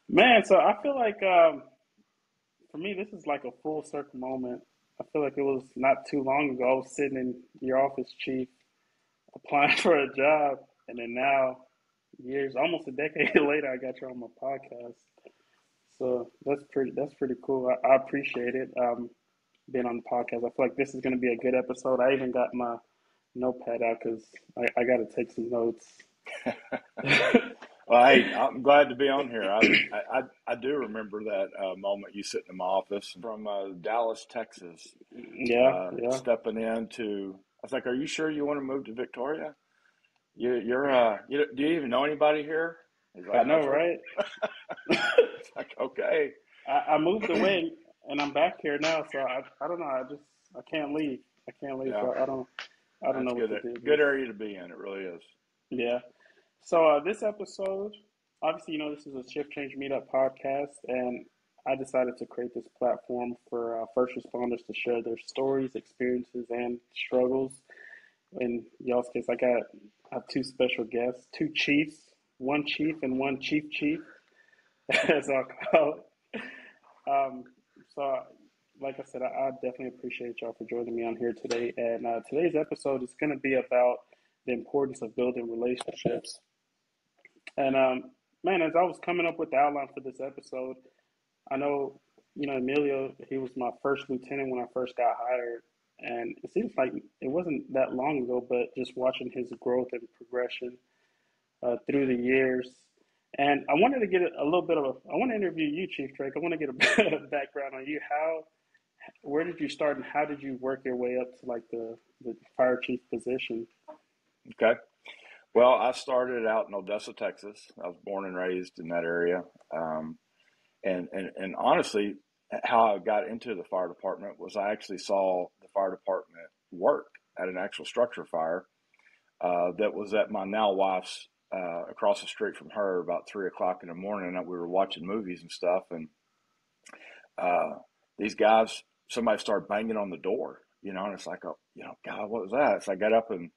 Man, so I feel like for me, this is like a full circle moment. I feel like it was not too long ago. I was sitting in your office, Chief, applying for a job, and then now, years, almost a decade later, I got you on my podcast. So that's pretty cool. I appreciate it. Being on the podcast, I feel like this is going to be a good episode. I even got my notepad out because I got to take some notes. Well, hey, I'm glad to be on here. I do remember that moment you sitting in my office from Dallas, Texas, Yeah, yeah. stepping into. I was like, "Are you sure you want to move to Victoria? Do you even know anybody here?" He's I like, "No, know, sir." right? It's like, okay, I moved away and I'm back here now, so I don't know. I can't leave. I can't leave. yeah, So I don't know that's what good. to do. Good Just area to be in. It really is. yeah. So this episode, obviously, this is a Shift Change Meetup podcast, and I decided to create this platform for first responders to share their stories, experiences, and struggles. In y'all's case, I have two special guests, two chiefs, one chief and one chief, as I'll call it. Um, so, like I said, I definitely appreciate y'all for joining me on here today. And today's episode is going to be about the importance of building relationships. And man, as I was coming up with the outline for this episode, I know, Emilio, he was my first lieutenant when I first got hired. And it seems like it wasn't that long ago, but just watching his growth and progression through the years. And I wanted to get a little bit of I want to interview you, Chief Drake. I want to get a bit of background on you. Where did you start and how did you work your way up to like the fire chief position? Okay. Well, I started out in Odessa, Texas. I was born and raised in that area. Um, and honestly, how I got into the fire department was I actually saw the fire department work at an actual structure fire that was at my now wife's across the street from her about 3 o'clock in the morning. We were watching movies and stuff, and uh, these guys, somebody started banging on the door, and it's like, oh, God, what was that? So I got up and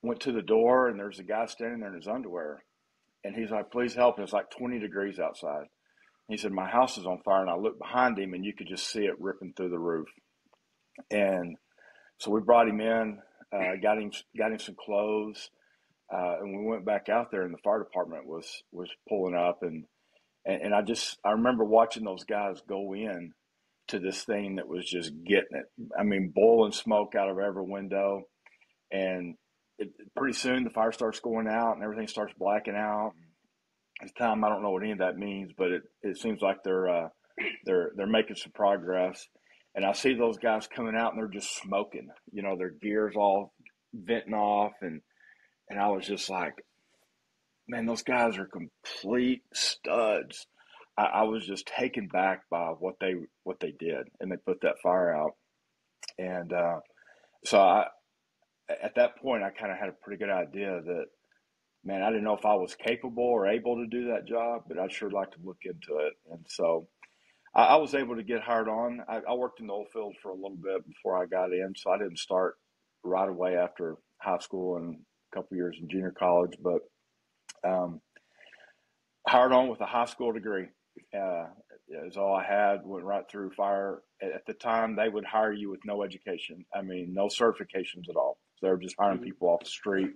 went to the door, and there's a guy standing there in his underwear, and he's like, "Please help!" And it's like 20 degrees outside. He said, "My house is on fire," and I looked behind him, and you could just see it ripping through the roof. And so we brought him in, got him some clothes, and we went back out there, and the fire department was pulling up, and I remember watching those guys go in to this thing that was just getting it. I mean, boiling smoke out of every window, and pretty soon the fire starts going out, and everything starts blacking out. At the time, I don't know what any of that means, but it seems like they're making some progress. And I see those guys coming out, and they're just smoking. Their gear's all venting off, and I was just like, man, those guys are complete studs. I was just taken back by what they did, and they put that fire out. And so at that point, I kind of had a pretty good idea that, man, I didn't know if I was capable or able to do that job, but I'd sure like to look into it. And so I was able to get hired on. I worked in the oil field for a little bit before I got in, so I didn't start right away after high school and a couple years in junior college, but um, hired on with a high school degree. Uh, is all I had. Went right through fire. At the time, they would hire you with no education. I mean, no certifications at all. So they were just hiring Mhm. people off the street,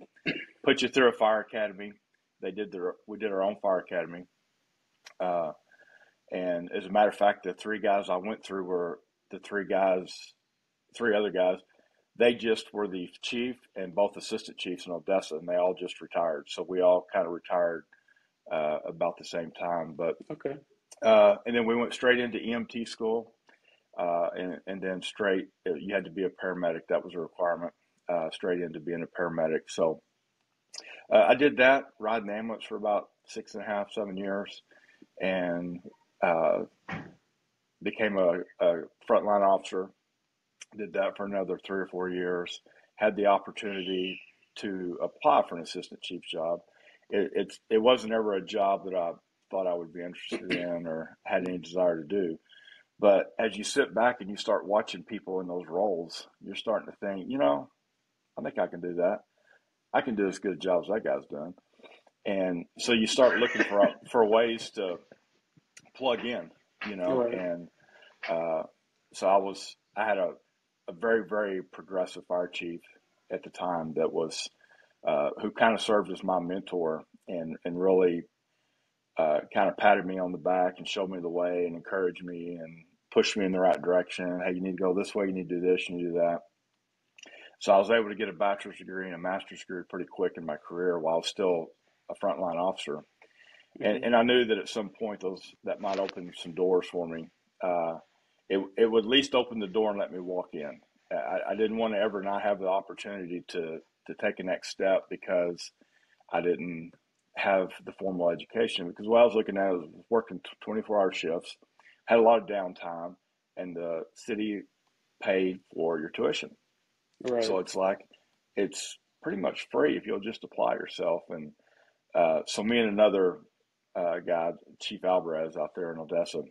put you through a fire academy. We did our own fire academy. Uh, and as a matter of fact, the three guys I went through were the three other guys. They just were the chief and both assistant chiefs in Odessa, and they all just retired. So we all kind of retired about the same time. But Okay. and then we went straight into EMT school, and then straight you had to be a paramedic. That was a requirement. Straight into being a paramedic. So I did that, riding the ambulance for about 6.5, 7 years, and uh, became a frontline officer. Did that for another 3 or 4 years. Had the opportunity to apply for an assistant chief's job. It wasn't ever a job that I thought I would be interested in or had any desire to do. But as you sit back and you start watching people in those roles, you're starting to think, I think I can do that. I can do as good a job as that guy's done. And so you start looking for ways to plug in, Right. and uh, so I had a very, very progressive fire chief at the time that was, who kind of served as my mentor and really kind of patted me on the back and showed me the way and encouraged me and pushed me in the right direction. Hey, you need to go this way, you need to do this, you need to do that. So I was able to get a bachelor's degree and a master's degree pretty quick in my career while still a frontline officer. Hmm. And I knew that at some point that might open some doors for me. Uh, it would at least open the door and let me walk in. I didn't want to ever not have the opportunity to take a next step because I didn't have the formal education. Because what I was looking at was working 24-hour shifts, had a lot of downtime, and the city paid for your tuition. Right. So it's pretty much free if you'll just apply yourself. And so me and another guy, Chief Alvarez out there in Odessa,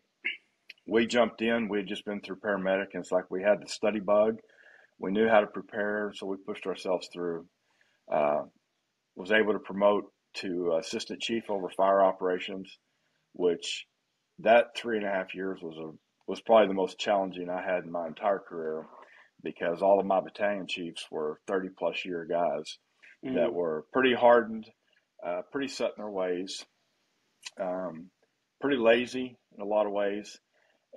we jumped in. We had just been through paramedic, and it's like we had the study bug. We knew how to prepare, so we pushed ourselves through. Uh, was able to promote to assistant chief over fire operations, which that 3.5 years was probably the most challenging I had in my entire career because all of my battalion chiefs were 30-plus-year guys that Hmm. were pretty hardened, pretty set in their ways, um, pretty lazy in a lot of ways.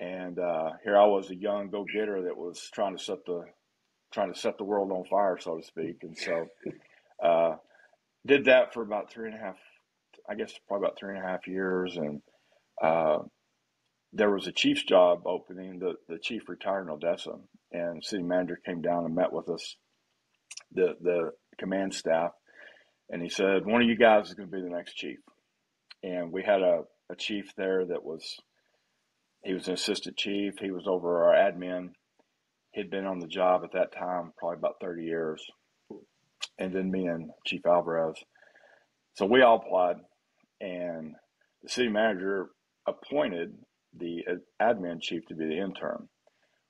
And here I was, a young go-getter that was trying to set the world on fire, so to speak. And so uh, did that for about three and a half, I guess probably about 3.5 years. And uh, there was a chief's job opening. The chief retired in Odessa, and the city manager came down and met with us, the command staff, and he said, "One of you guys is going to be the next chief." And we had a chief there that he was an assistant chief. He was over our admin. He'd been on the job at that time probably about 30 years, and then me and Chief Alvarez. So we all applied, and the city manager appointed the admin chief to be the intern.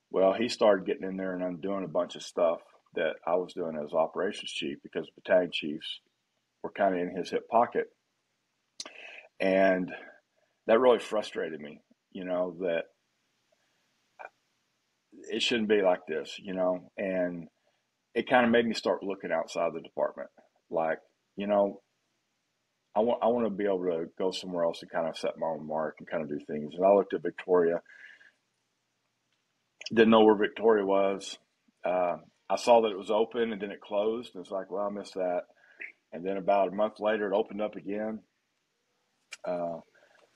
Well, he started getting in there and undoing a bunch of stuff that I was doing as operations chief because battalion chiefs were kind of in his hip pocket. And that really frustrated me, that it shouldn't be like this, and it kind of made me start looking outside the department. Like, you know, I want to be able to go somewhere else and kind of set my own mark and kind of do things. And I looked at Victoria, didn't know where Victoria was. Uh, I saw that it was open and then it closed. And it's like, well, I missed that. And then about a month later, it opened up again. Uh,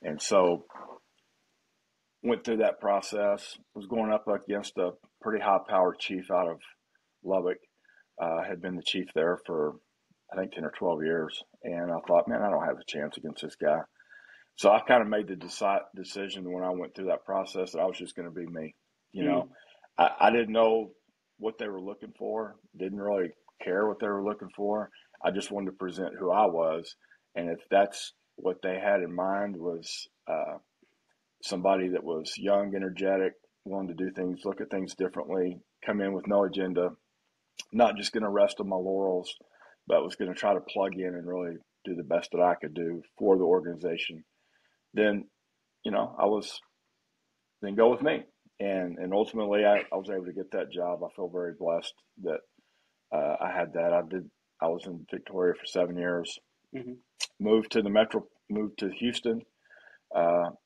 and so went through that process, was going up against a pretty high powered chief out of Lubbock, had been the chief there for, I think, 10 or 12 years. And I thought, man, I don't have a chance against this guy. So I kind of made the decision when I went through that process that I was just going to be me. You know, Hmm. I didn't know what they were looking for, didn't really care what they were looking for. I just wanted to present who I was. And if that's what they had in mind was somebody that was young, energetic, wanted to do things, look at things differently, come in with no agenda, not just going to rest on my laurels, but was going to try to plug in and really do the best that I could do for the organization, then, I was, then go with me. And ultimately, I was able to get that job. I feel very blessed that I had that. I was in Victoria for 7 years, Hmm. moved to Houston,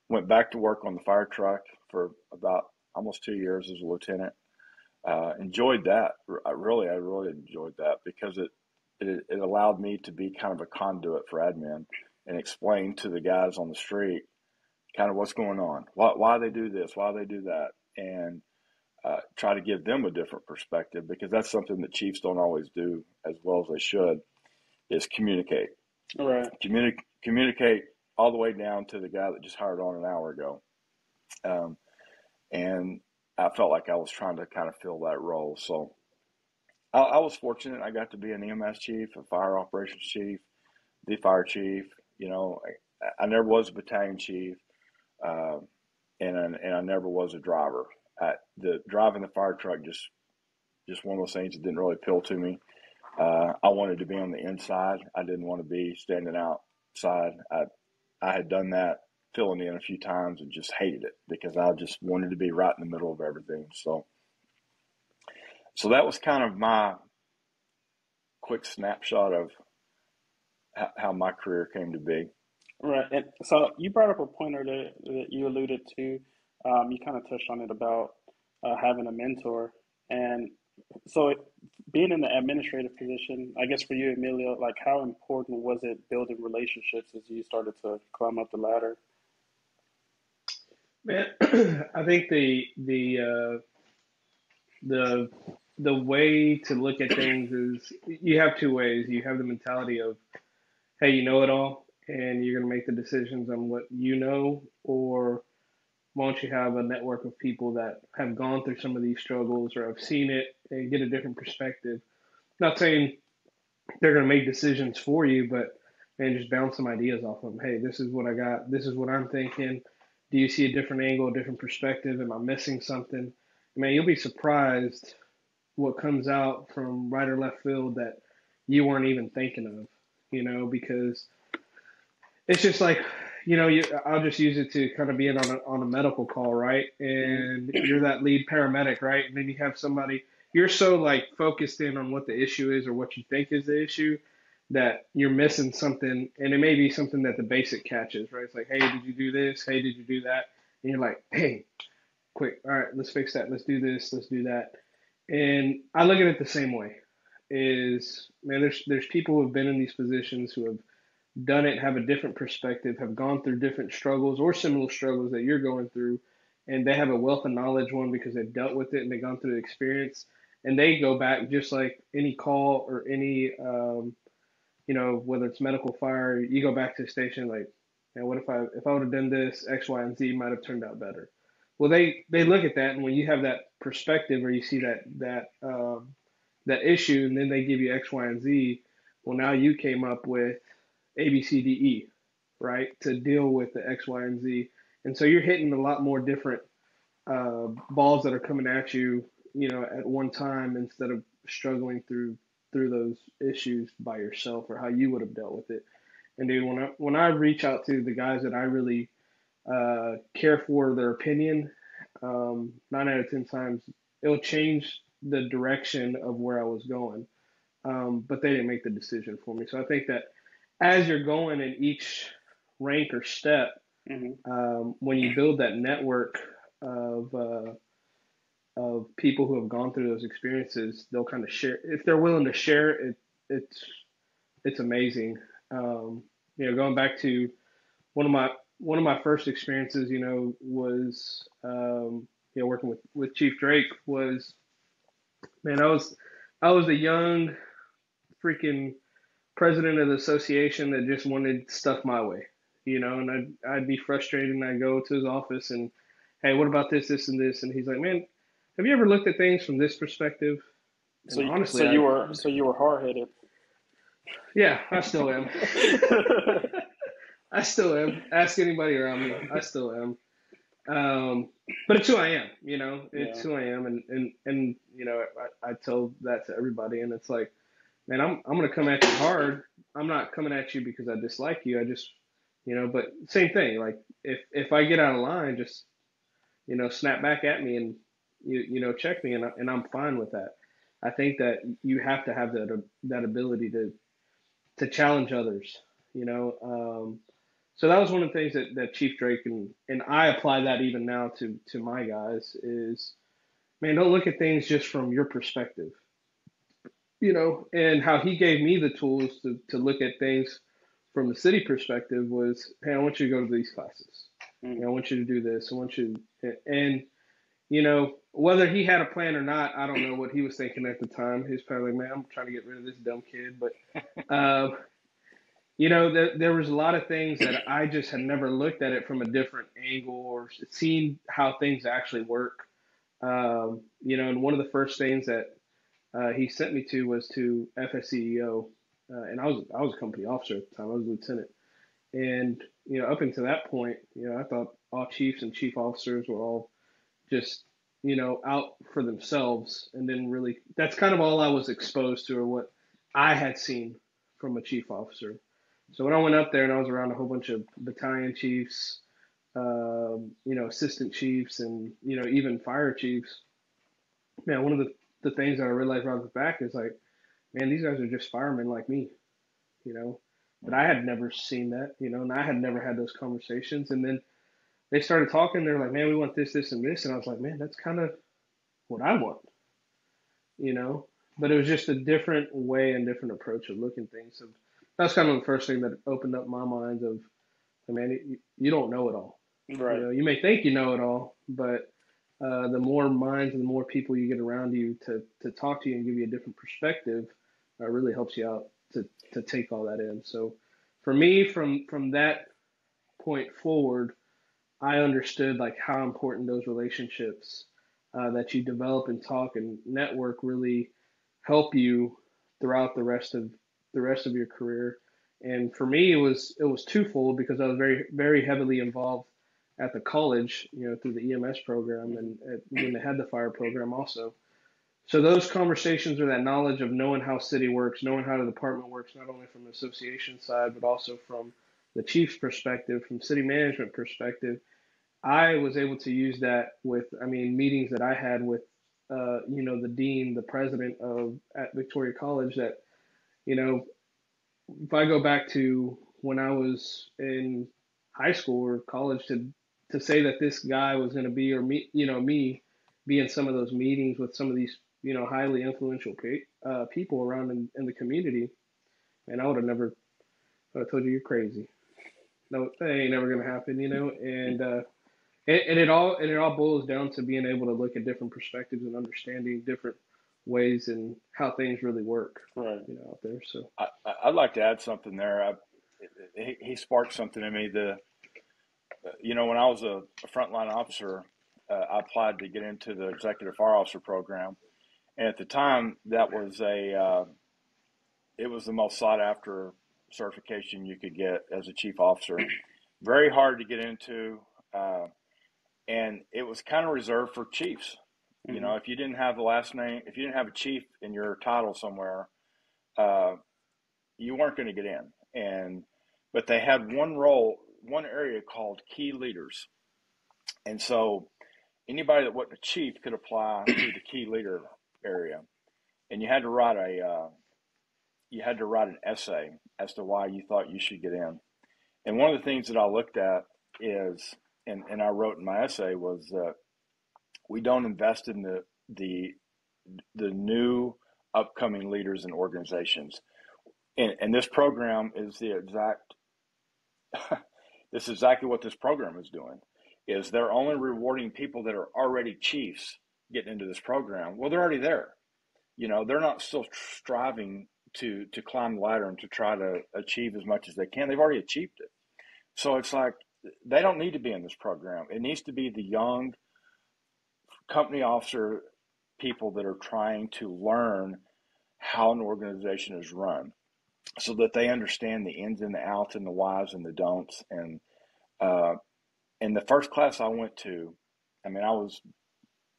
went back to work on the fire truck for about almost 2 years as a lieutenant. Enjoyed that. I really enjoyed that because it allowed me to be kind of a conduit for admin and explain to the guys on the street kind of what's going on, why they do this, why they do that, and try to give them a different perspective because that's something that chiefs don't always do as well as they should is communicate. Right. Communicate all the way down to the guy that just hired on an hour ago. Um, and I felt like I was trying to kind of fill that role. So I was fortunate. I got to be an EMS chief, a fire operations chief, the fire chief. I never was a battalion chief, uh, and I never was a driver. The driving the fire truck just one of those things that didn't really appeal to me. I wanted to be on the inside. I didn't want to be standing outside. I had done that filling in a few times and just hated it because I just wanted to be right in the middle of everything. So that was kind of my quick snapshot of how my career came to be. Right. And so you brought up a pointer that you alluded to. You kind of touched on it about having a mentor. And so being in the administrative position, I guess for you, Emilio, like how important was it building relationships as you started to climb up the ladder? Man, I think the the way to look at things is you have two ways. You have the mentality of, hey, you know it all, and you're going to make the decisions on what you know, or why don't you have a network of people that have gone through some of these struggles or have seen it and get a different perspective. Not saying they're going to make decisions for you, but man, just bounce some ideas off them. Hey, this is what I got. This is what I'm thinking. Do you see a different angle, a different perspective? Am I missing something? Man, you'll be surprised what comes out from right or left field that you weren't even thinking of, because it's just like, I'll just use it to kind of be in on a medical call, right? And you're that lead paramedic, right? And then you have somebody, you're so like focused in on what the issue is or what you think is the issue that you're missing something. And it may be something that the basic catches, right? It's like, hey, did you do this? Hey, did you do that? And you're like, hey, quick, all right, let's fix that. Let's do this. Let's do that. And I look at it the same way is, man, there's people who have been in these positions who have done it, have a different perspective, have gone through different struggles or similar struggles that you're going through, and they have a wealth of knowledge, one, because they've dealt with it and they've gone through the experience, and they go back just like any call or any, whether it's medical, fire, you go back to the station like, man, what if I would have done this, X, Y, and Z might have turned out better. Well, they look at that, and when you have that perspective or you see that issue, and then they give you X, Y, and Z, well, now you came up with A, B, C, D, E, right, to deal with the X, Y, and Z. And so you're hitting a lot more different balls that are coming at you, at one time instead of struggling through those issues by yourself or how you would have dealt with it. And dude, when I reach out to the guys that I really care for their opinion, 9 out of 10 times it'll change the direction of where I was going. But they didn't make the decision for me. So I think that as you're going in each rank or step, when you build that network of people who have gone through those experiences, they'll kind of share. If they're willing to share it, it's amazing. Going back to one of my first experiences, was working with Chief Drake. Was, man, I was a young freaking president of the association that just wanted stuff my way, and I'd be frustrated, and I'd go to his office and, hey, what about this, this, and this? And he's like, man, have you ever looked at things from this perspective? So, and honestly, so you were hard headed. Yeah, I still am. I still am. Ask anybody around me. I still am. But it's who I am, it's who I am. And I tell that to everybody, and it's like, man, I'm going to come at you hard. I'm not coming at you because I dislike you. I just, but same thing. Like if I get out of line, just, snap back at me and check me, and I'm fine with that. I think that you have to have that ability to challenge others, So that was one of the things that Chief Drake and I apply that even now to my guys is, man, don't look at things just from your perspective, and how he gave me the tools to look at things from the city perspective was, hey, I want you to go to these classes. I want you to do this. I want you and whether he had a plan or not, I don't know what he was thinking at the time. He was probably like, man, I'm trying to get rid of this dumb kid. But, there was a lot of things that I just had never looked at it from a different angle or seen how things actually work. And one of the first things that he sent me to was to FSCEO. And I was a company officer at the time. I was a lieutenant. And, up until that point, I thought all chiefs and chief officers were all just, out for themselves. And then really, that's kind of all I was exposed to or what I had seen from a chief officer. So when I went up there and I was around a whole bunch of battalion chiefs, assistant chiefs and, even fire chiefs. Man, one of the things that I realized right off the back is like, man, these guys are just firemen like me, you know. But I had never seen that, and I had never had those conversations. And then they started talking. They're like, man, we want this, this, and this. And I was like, man, that's kind of what I want, you know. But it was just a different way and different approach of looking at things. So that's kind of the first thing that opened up my mind of, man, you don't know it all. Right. You may think you know it all, but the more minds and the more people you get around you to talk to you and give you a different perspective, really helps you out to take all that in. So for me, from that point forward, I understood like how important those relationships that you develop and talk and network really help you throughout the rest of your career. And for me, it was twofold because I was very very heavily involved at the college, through the EMS program and when they had the fire program also. So those conversations or that knowledge of knowing how city works, knowing how the department works, not only from the association side, but also from the chief's perspective, from city management perspective, I was able to use that with, meetings that I had with, the dean, the president of at Victoria College. That, you know, if I go back to when I was in high school or college, to say that this guy was going to be, or me be in some of those meetings with some of these, highly influential people around in the community, and I would have never I would have told you you're crazy. No, that ain't never going to happen, and it all boils down to being able to look at different perspectives and understanding different ways and how things really work, Right. out there. So I'd like to add something there. He sparked something in me. When I was a frontline officer, I applied to get into the executive fire officer program, and at the time it was the most sought after certification you could get as a chief officer. Very hard to get into, and it was kind of reserved for chiefs. Mm-hmm. If you didn't have the last name, if you didn't have a chief in your title somewhere, you weren't going to get in. But they had one area called key leaders, and so anybody that wasn't a chief could apply to the key leader area, and you had to write an essay as to why you thought you should get in. And one of the things that I looked at is, and I wrote in my essay, was that we don't invest in the new upcoming leaders and organizations. And this program is this is exactly what this program is doing, is they're only rewarding people that are already chiefs getting into this program. Well, they're already there. They're not still striving to climb the ladder and to try to achieve as much as they can. They've already achieved it. So it's like they don't need to be in this program. It needs to be the young company officer people that are trying to learn how an organization is run so that they understand the ins and the outs and the whys and the don'ts. And the first class I went to, I was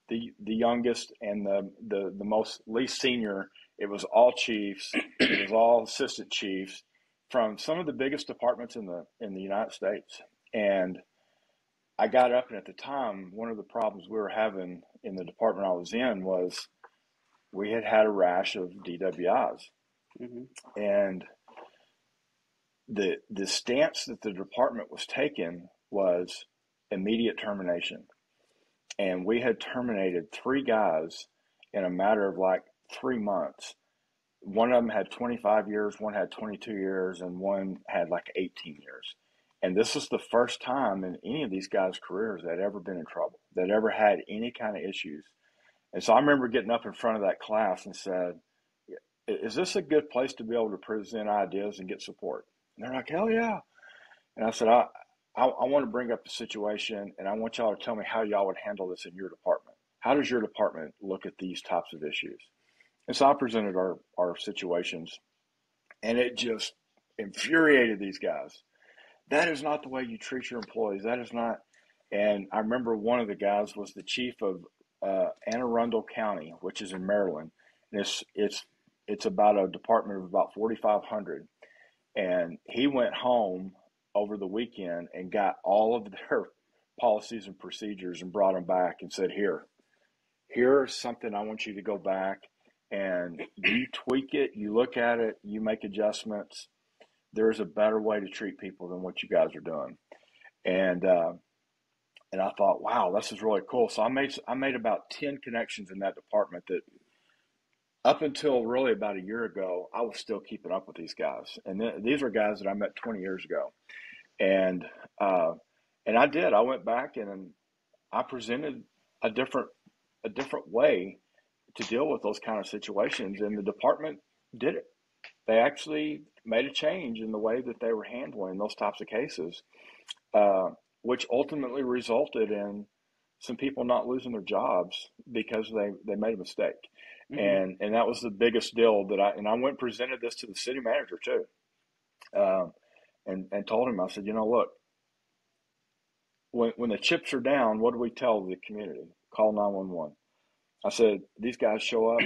the youngest and the most least senior. It was all chiefs. It was all assistant chiefs from some of the biggest departments in the United States. And I got up, and at the time, one of the problems we were having in the department I was in was we had a rash of DWIs. Mm-hmm. And the stance that the department was taking was immediate termination. And we had terminated 3 guys in a matter of like 3 months. One of them had 25 years, one had 22 years, and one had like 18 years. And this was the first time in any of these guys' careers they'd ever been in trouble, they'd ever had any kind of issues. And so I remember getting up in front of that class and said, is this a good place to be able to present ideas and get support? And they're like, hell yeah. And I said, I want to bring up the situation, and I want y'all to tell me how y'all would handle this in your department. How does your department look at these types of issues? And so I presented our situations, and it just infuriated these guys. That is not the way you treat your employees. That is not. And I remember one of the guys was the chief of Anne Arundel County, which is in Maryland. And it's about a department of about 4,500. And he went home over the weekend and got all of policies and procedures and brought them back and said, here's something I want you to go back and you tweak it, you look at it, you make adjustments. There's a better way to treat people than what you guys are doing. And I thought, wow, this is really cool. So I made about 10 connections in that department that up until really about a year ago, I was still keeping up with these guys. And these are guys that I met 20 years ago. And I went back and I presented a different way to deal with those kind of situations. And the department did it. They actually made a change in the way that they were handling those types of cases, which ultimately resulted in some people not losing their jobs because they made a mistake. Mm-hmm. And that was the biggest deal that I went and presented this to the city manager too. And told him, I said, look, when the chips are down, what do we tell the community? Call 911. I said, these guys show up.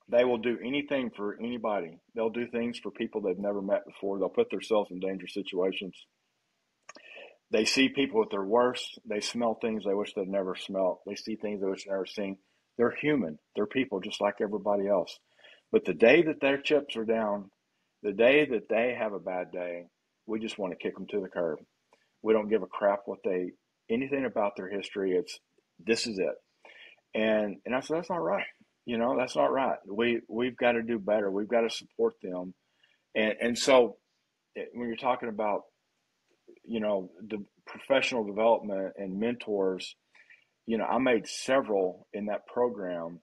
They will do anything for anybody. They'll do things for people they've never met before. They'll put themselves in dangerous situations. They see people at their worst. They smell things they wish they'd never smelled. They see things they wish they'd never seen. They're human. They're people just like everybody else. But the day that their chips are down, the day that they have a bad day, we just want to kick them to the curb. We don't give a crap anything about their history. This is it. And I said, that's not right. That's not right. We've got to do better. We've got to support them. And so when you're talking about, the professional development and mentors, I made several in that program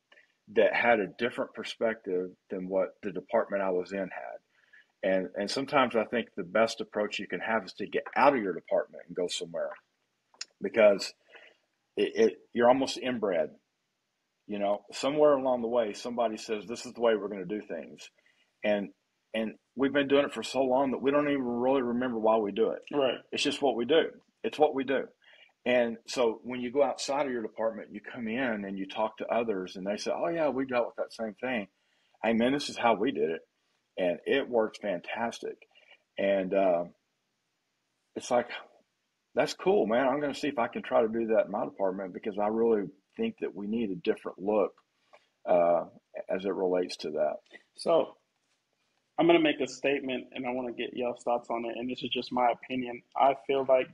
that had a different perspective than what the department I was in had. And sometimes I think the best approach you can have is to get out of your department and go somewhere, because you're almost inbred. Somewhere along the way, somebody says, this is the way we're going to do things. And we've been doing it for so long that we don't even really remember why we do it. Right. It's just what we do. It's what we do. And so when you go outside of your department, you come in and you talk to others and they say, oh yeah, we dealt with that same thing. Hey man, this is how we did it. And it worked fantastic. And it's like, that's cool, man. I'm going to see if I can try to do that in my department, because I really think that we need a different look as it relates to that. So I'm going to make a statement and I want to get y'all's thoughts on it. And this is just my opinion. I feel like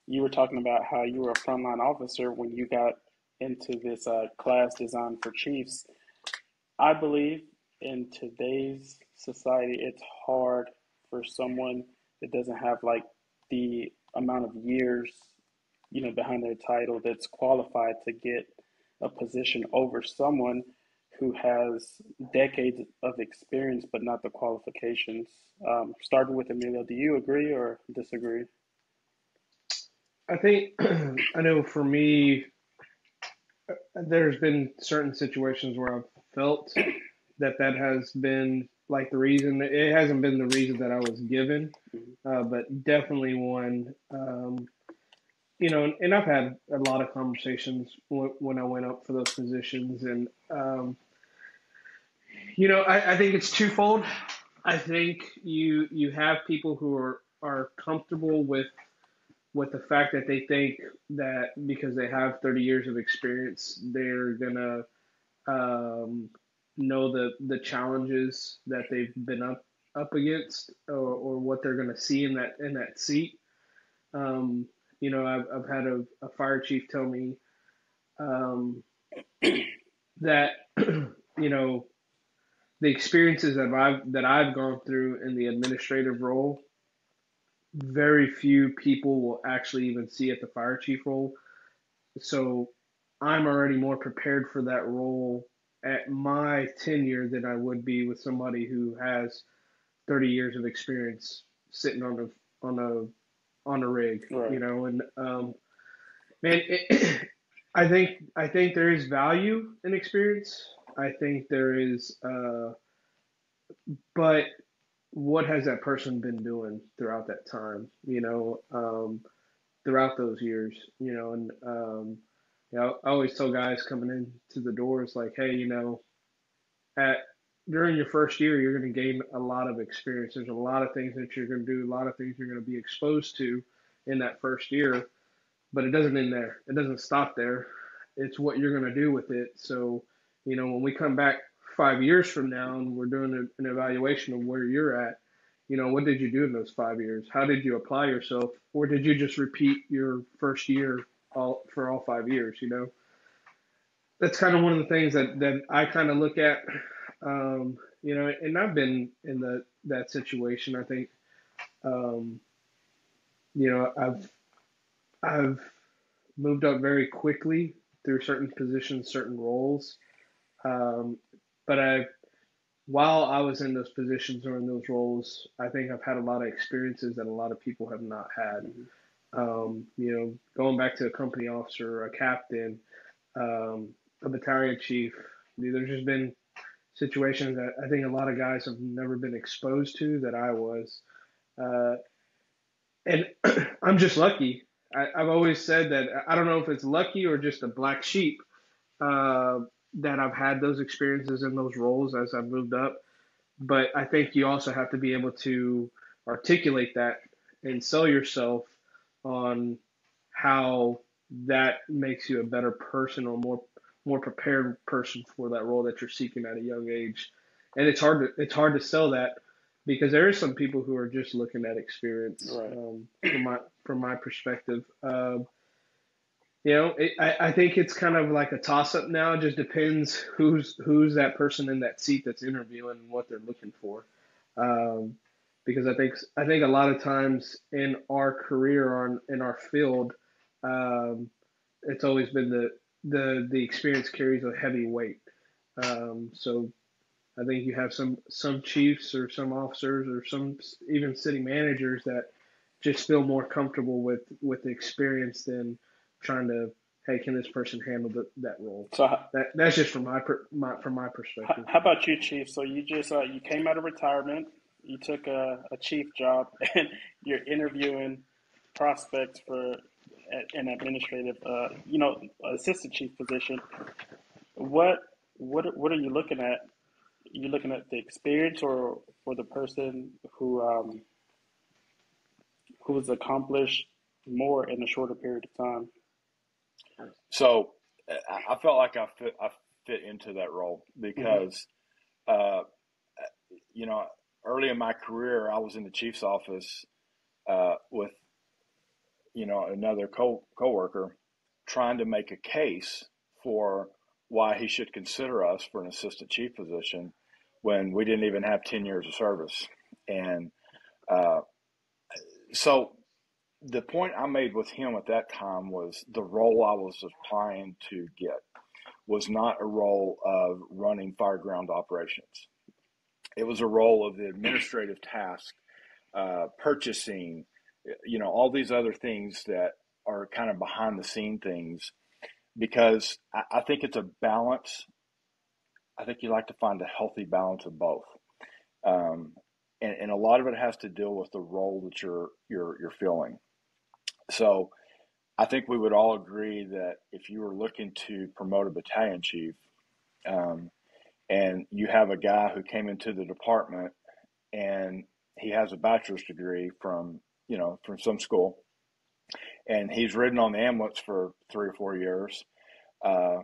you were talking about how you were a frontline officer when you got into this class designed for chiefs. I believe in today's society, it's hard for someone that doesn't have like the amount of years, behind their title that's qualified to get a position over someone who has decades of experience but not the qualifications. Starting with Emilio, do you agree or disagree? I think, I know for me, there's been certain situations where I've felt that has been like the reason. It hasn't been the reason that I was given, but definitely one. And I've had a lot of conversations when I went up for those positions, and I think it's twofold. I think you have people who are comfortable with the fact that they think that because they have 30 years of experience, they're gonna know the challenges that they've been up against, or what they're gonna see in that seat. I've had a fire chief tell me that the experiences that I've gone through in the administrative role, very few people will actually even see at the fire chief role. So I'm already more prepared for that role at my tenure than I would be with somebody who has 30 years of experience sitting on a rig, right. And man, I think there is value in experience. I think there is, but what has that person been doing throughout that time? Throughout those years, and I always tell guys coming into the doors like, hey, during your first year, you're going to gain a lot of experience. There's a lot of things that you're going to do, a lot of things you're going to be exposed to in that first year. but it doesn't end there. It doesn't stop there. It's what you're going to do with it. So, when we come back 5 years from now and we're doing an evaluation of where you're at, what did you do in those 5 years? How did you apply yourself, or did you just repeat your first year for all 5 years? That's kind of one of the things that I kind of look at. And I've been in that situation. I think, um, I've moved up very quickly through certain positions, certain roles. Um, but while I was in those positions or in those roles, I think I've had a lot of experiences that a lot of people have not had. Mhm. Going back to a company officer, a captain, a battalion chief, there's just been situations that I think a lot of guys have never been exposed to that I was. Uh, and I'm just lucky. I've always said that I don't know if it's lucky or just a black sheep, uh, that I've had those experiences in those roles as I've moved up. But I think you also have to be able to articulate that and sell yourself on how that makes you a better person or more prepared person for that role that you're seeking at a young age. And it's hard to sell that because there is some people who are just looking at experience, Right. from my perspective. I think it's kind of like a toss up now. It just depends who's that person in that seat that's interviewing and what they're looking for. Um, because I think a lot of times in our career or in our field, um, it's always been the experience carries a heavy weight. So I think you have some chiefs or some officers or some even city managers that just feel more comfortable with the experience than trying to, hey, can this person handle that role? So, That's just from my perspective. how about you, Chief? So you just you came out of retirement, you took a chief job, and you're interviewing prospects for an administrative, assistant chief position. What what are you looking at? You looking at the experience or for the person who has accomplished more in a shorter period of time? So I felt like I fit into that role Hmm. because uh, you know early in my career I was in the chief's office with another coworker trying to make a case for why he should consider us for an assistant chief position when we didn't even have 10 years of service. And uh, so the point I made with him at that time was the role I was applying to get was not a role of running fireground operations. It was a role of the administrative task, purchasing, all these other things that are kind of behind the scene things. Because I think it's a balance. I think you like to find a healthy balance of both, um, and a lot of it has to deal with the role that you're filling. So I think we would all agree that if you were looking to promote a battalion chief, um, and you have a guy who came into the department and he has a bachelor's degree from some school, and he's ridden on the ambulance for 3 or 4 years, uh,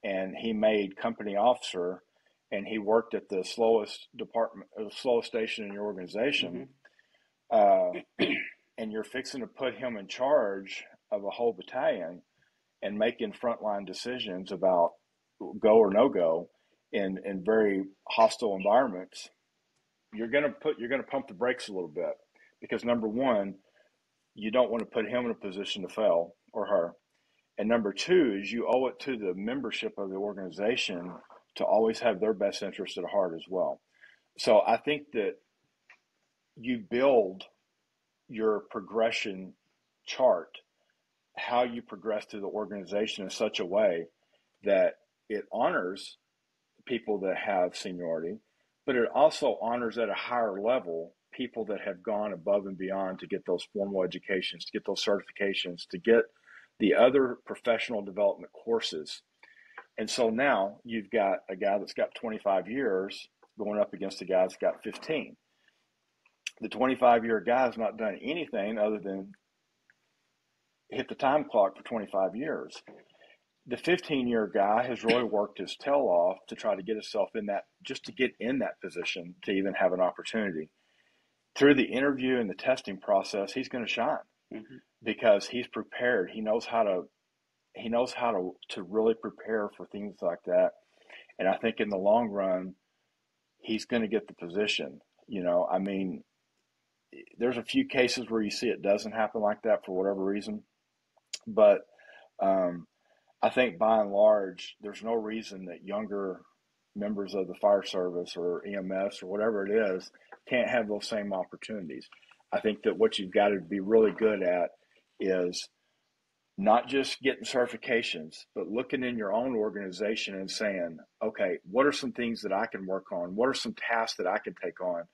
and he made company officer, and he worked at the slowest department, the slowest station in your organization, Hmm. uh, and you're fixing to put him in charge of a whole battalion and making frontline decisions about go or no go in very hostile environments. You're gonna pump the brakes a little bit because number one, you don't want to put him in a position to fail or her. And number two is you owe it to the membership of the organization to always have their best interest at heart as well. So I think that you build your progression chart, how you progress through the organization in such a way that it honors people that have seniority, but it also honors at a higher level people that have gone above and beyond to get those formal educations, to get those certifications, to get the other professional development courses. And so now you've got a guy that's got 25 years going up against a guy that's got 15. The 25-year guy has not done anything other than hit the time clock for 25 years. The 15-year guy has really worked his tail off to try to get himself in that, just to get in that position to even have an opportunity. Through the interview and the testing process, he's going to shine because he's prepared. He knows how to really prepare for things like that. And I think in the long run, he's going to get the position. I mean, there's a few cases where you see it doesn't happen like that for whatever reason. But I think by and large, there's no reason that younger members of the fire service or EMS or whatever it is can't have those same opportunities. I think that what you've got to be really good at is not just getting certifications, but looking in your own organization and saying, okay, what are some things that I can work on? What are some tasks that I can take on?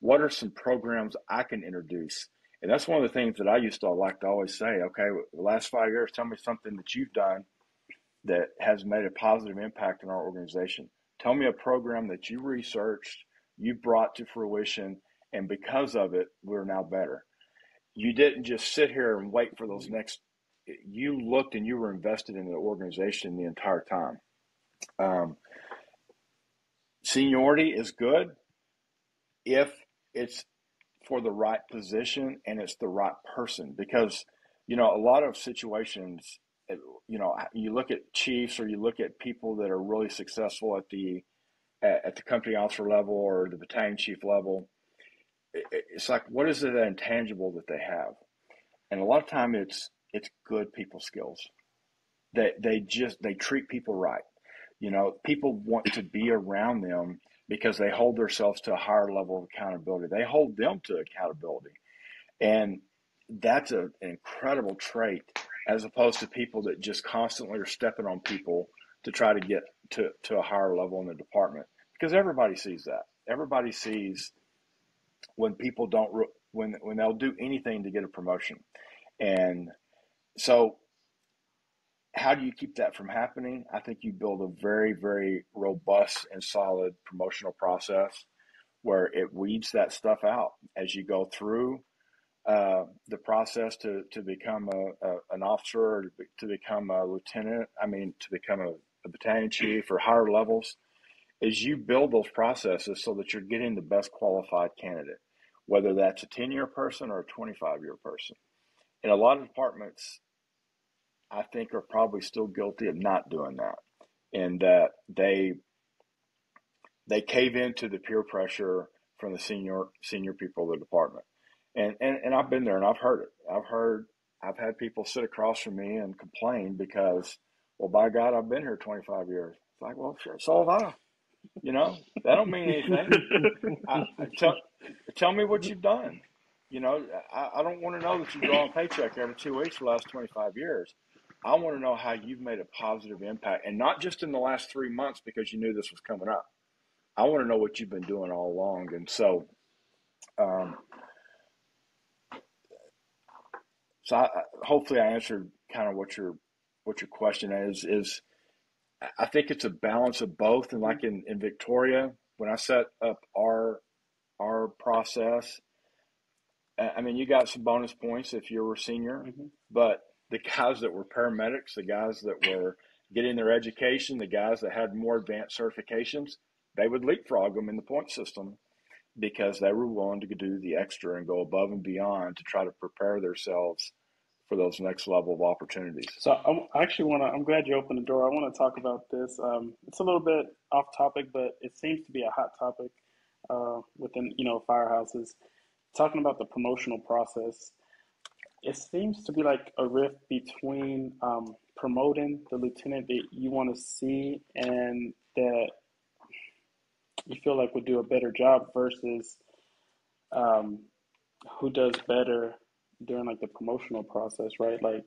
What are some programs I can introduce? And that's one of the things that I used to like to always say, okay, the last 5 years, tell me something that you've done that has made a positive impact in our organization. Tell me a program that you researched, you brought to fruition, and because of it, we're now better. You didn't just sit here and wait for those next, you looked and you were invested in the organization the entire time. Seniority is good if it's for the right position and it's the right person, because, a lot of situations, you look at chiefs or you look at people that are really successful at the company officer level or the battalion chief level. It's like, what is it intangible that they have? And a lot of time it's good people skills. They treat people right. People want to be around them because they hold themselves to a higher level of accountability. They hold them to accountability. And that's an incredible trait, as opposed to people that just constantly are stepping on people to try to get to a higher level in the department. Because everybody sees that. Everybody sees when people when they'll do anything to get a promotion. And so how do you keep that from happening? I think you build a very, very robust and solid promotional process where it weeds that stuff out as you go through the process to become an officer, or to become a lieutenant. To become a battalion chief or higher levels. Is you build those processes so that you're getting the best qualified candidate, whether that's a 10-year person or a 25-year person. And a lot of departments, I think, are probably still guilty of not doing that, and that they cave into the peer pressure from the senior people of the department. And I've been there and I've heard it. I've had people sit across from me and complain because, well, by God, I've been here 25 years. It's like, well, sure, so have I. That don't mean anything. Tell me what you've done. I don't want to know that you draw a paycheck every 2 weeks for the last 25 years. I want to know how you've made a positive impact, and not just in the last 3 months because you knew this was coming up. I want to know what you've been doing all along. And so, hopefully I answered kind of what your question is. I think it's a balance of both. And like in Victoria, when I set up our process, you got some bonus points if you were senior, but the guys that were paramedics, the guys that were getting their education, the guys that had more advanced certifications, they would leapfrog them in the point system because they were willing to do the extra and go above and beyond to try to prepare themselves for those next level of opportunities. So I'm glad you opened the door. I want to talk about this. It's a little bit off topic, but it seems to be a hot topic within, firehouses. Talking about the promotional process, it seems to be like a rift between promoting the lieutenant that you want to see and that you feel like would do a better job versus who does better during like the promotional process, right? Like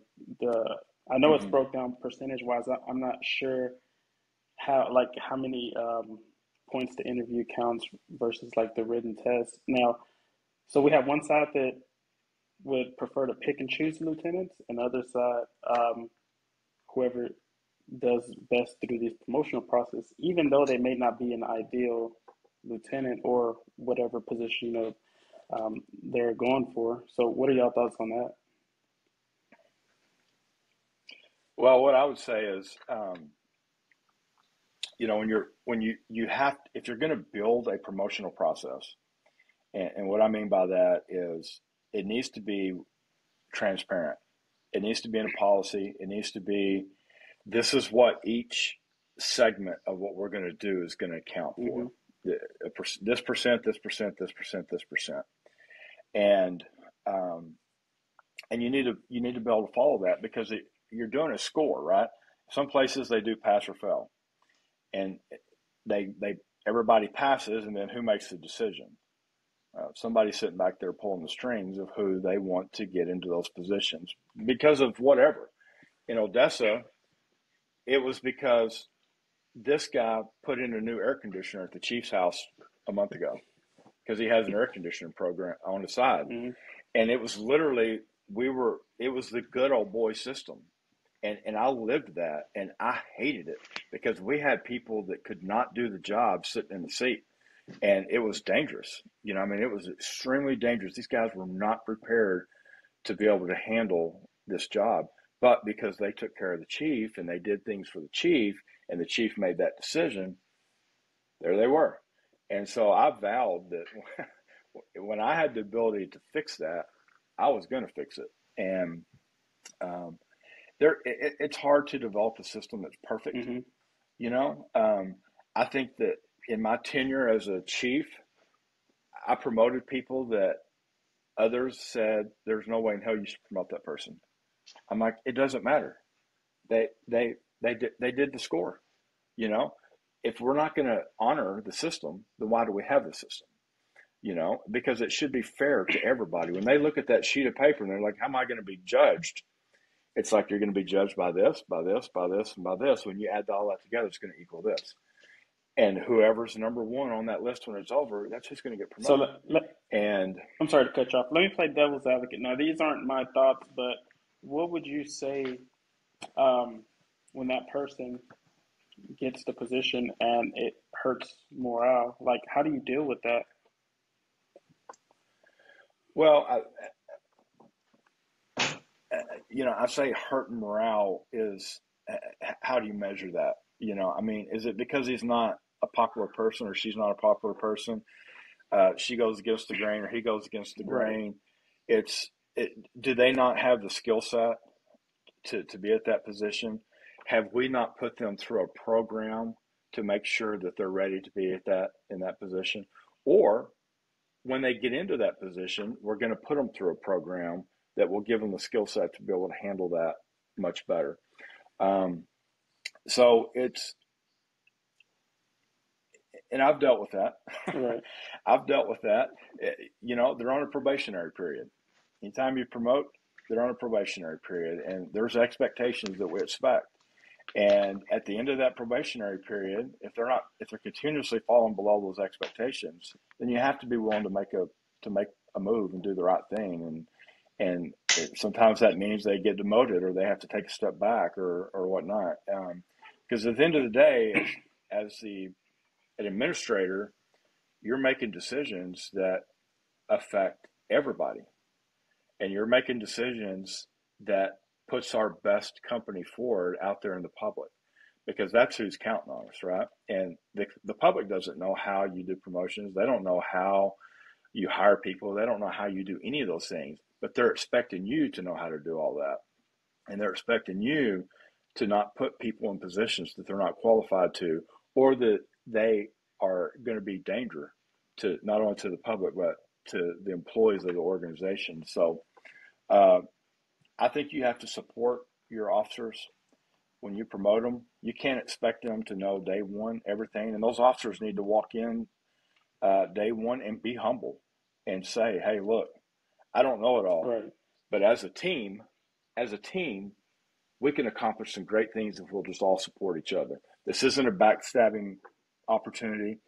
I know it's broke down percentage wise. I'm not sure how many points the interview counts versus like the written test. Now, so we have one side that would prefer to pick and choose lieutenants, and the other side, whoever does best through this promotional process, even though they may not be an ideal lieutenant or whatever position they're going for. So what are y'all thoughts on that? Well, what I would say is, when you have, if you're going to build a promotional process, and what I mean by that is it needs to be transparent. It needs to be in a policy. It needs to be, this is what each segment of what we're going to do is going to account Mm-hmm. for. This percent, this percent, this percent, this percent, and um, and you need to be able to follow that because you're doing a score, right? Some places they do pass or fail, and they everybody passes, and then who makes the decision? Somebody sitting back there pulling the strings of who they want to get into those positions because of whatever. In Odessa, it was because this guy put in a new air conditioner at the chief's house a month ago because he has an air conditioning program on the side. Mm-hmm. And it was literally, it was the good old boy system. And I lived that and I hated it because we had people that could not do the job sitting in the seat. And it was dangerous. It was extremely dangerous. These guys were not prepared to be able to handle this job. But because they took care of the chief and they did things for the chief and the chief made that decision, there they were. And so I vowed that when I had the ability to fix that, I was going to fix it. And um, it's hard to develop a system that's perfect. Mm-hmm. I think that in my tenure as a chief, I promoted people that others said there's no way in hell you should promote that person. I'm like, it doesn't matter. They did the score. You know, if we're not going to honor the system, then why do we have the system? Because it should be fair to everybody. When they look at that sheet of paper and they're like, how am I going to be judged? It's like you're going to be judged by this, by this, by this, and by this. When you add all that together, it's going to equal this. And whoever's number one on that list when it's over, that's who's going to get So promoted. And I'm sorry to cut you off. Let me play devil's advocate. Now, these aren't my thoughts, but what would you say when that person gets the position and it hurts morale? Like, how do you deal with that? well, I say hurt morale is, how do you measure that? Is it because he's not a popular person or she's not a popular person? She goes against the grain or he goes against the Right. grain. Do they not have the skill set to be at that position? Have we not put them through a program to make sure that they're ready to be in that position? Or when they get into that position, we're going to put them through a program that will give them the skill set to be able to handle that much better. Um, so and I've dealt with that. Right. I've dealt with that. They're on a probationary period. Anytime you promote, they're on a probationary period, and there's expectations that we expect. And at the end of that probationary period, if they're continuously falling below those expectations, then you have to be willing to make a move and do the right thing. And sometimes that means they get demoted or they have to take a step back or whatnot. Because at the end of the day, as an administrator, you're making decisions that affect everybody, and you're making decisions that puts our best company forward out there in the public, because that's who's counting on us, right? And the public doesn't know how you do promotions. They don't know how you hire people. They don't know how you do any of those things, but they're expecting you to know how to do all that. And they're expecting you to not put people in positions that they're not qualified to, or that they are going to be danger to not only to the public, but to the employees of the organization. So uh, I think you have to support your officers when you promote them. You can't expect them to know day one everything, and those officers need to walk in day one and be humble and say, "Hey, look, I don't know it all, Right. but as a team, we can accomplish some great things if we'll just all support each other. This isn't a backstabbing opportunity.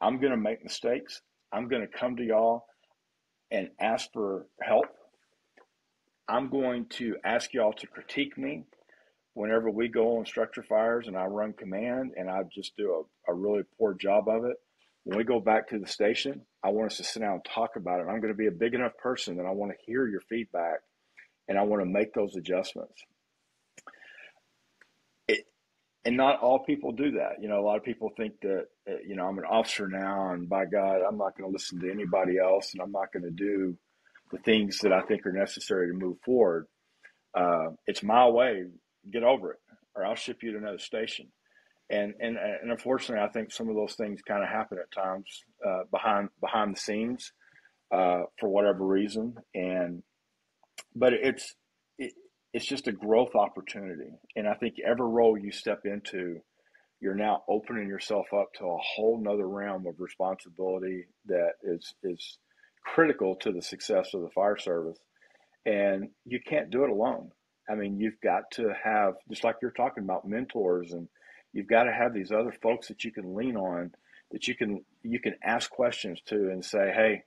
I'm going to make mistakes. I'm going to come to y'all and ask for help. I'm going to ask y'all to critique me whenever we go on structure fires and I run command and I just do a really poor job of it. When we go back to the station, I want us to sit down and talk about it. I'm going to be a big enough person that I want to hear your feedback and I want to make those adjustments." and not all people do that. A lot of people think that, I'm an officer now, and by God, I'm not going to listen to anybody else, and I'm not going to do the things that I think are necessary to move forward. It's my way. Get over it, or I'll ship you to another station. And unfortunately, I think some of those things kind of happen at times behind the scenes for whatever reason. But it's just a growth opportunity. And I think every role you step into, you're now opening yourself up to a whole nother realm of responsibility that is critical to the success of the fire service. And you can't do it alone. I mean, you've got to have, just like you're talking about, mentors, and you've got to have these other folks that you can lean on, that you can ask questions to and say, hey,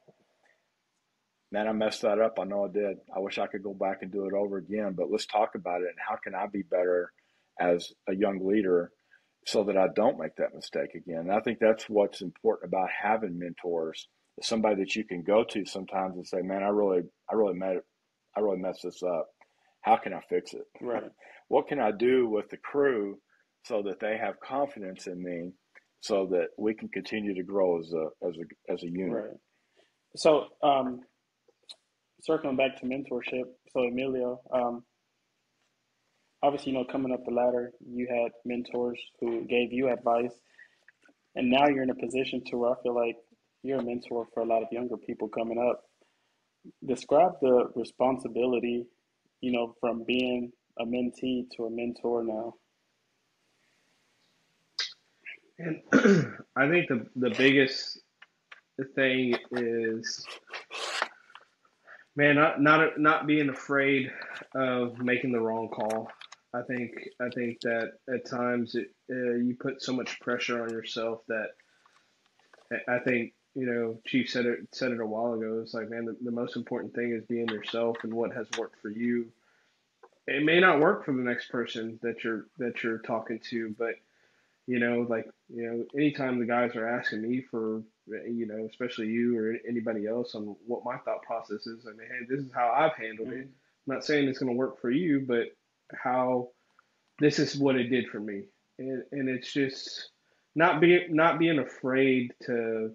man, I messed that up. I know I did. I wish I could go back and do it over again, but let's talk about it. And how can I be better as a young leader so that I don't make that mistake again? And I think that's what's important about having mentors, somebody that you can go to sometimes and say, man, I really messed this up. How can I fix it? Right. What can I do with the crew so that they have confidence in me, so that we can continue to grow as a unit? Right. So, circling back to mentorship, so Emilio, obviously, coming up the ladder, you had mentors who gave you advice, and now you're in a position to where I feel like you're a mentor for a lot of younger people coming up. Describe the responsibility, from being a mentee to a mentor now. And I think the biggest thing is, man, not being afraid of making the wrong call. I think that at times you put so much pressure on yourself that I think, Chief said it a while ago. It's like, man, the most important thing is being yourself and what has worked for you. It may not work for the next person that you're talking to, but anytime the guys are asking me for, especially you or anybody else, on what my thought process is, I mean, hey, this is how I've handled it. I'm not saying it's going to work for you, but how this is what it did for me. And it's just not being afraid to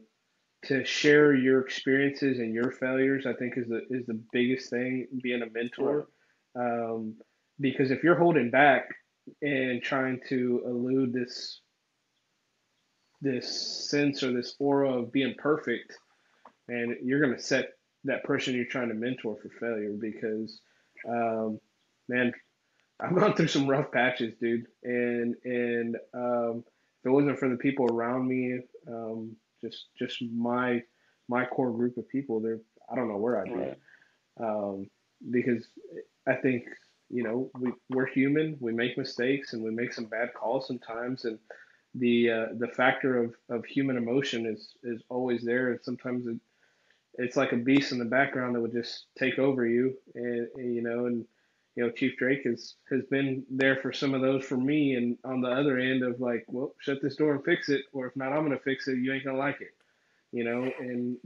share your experiences and your failures, I think is the biggest thing, being a mentor. Because if you're holding back and trying to elude this sense or this aura of being perfect, and you're going to set that person you're trying to mentor for failure. Because, man, I've gone through some rough patches, dude, and if it wasn't for the people around me, just my core group of people, I don't know where I'd be. Right. Because I think, we're human, we make mistakes, and we make some bad calls sometimes, and the factor of human emotion is always there, and sometimes it's like a beast in the background that would just take over you, and Chief Drake has been there for some of those for me, and on the other end of like, well, shut this door and fix it, or if not, I'm gonna fix it. You ain't gonna like it, and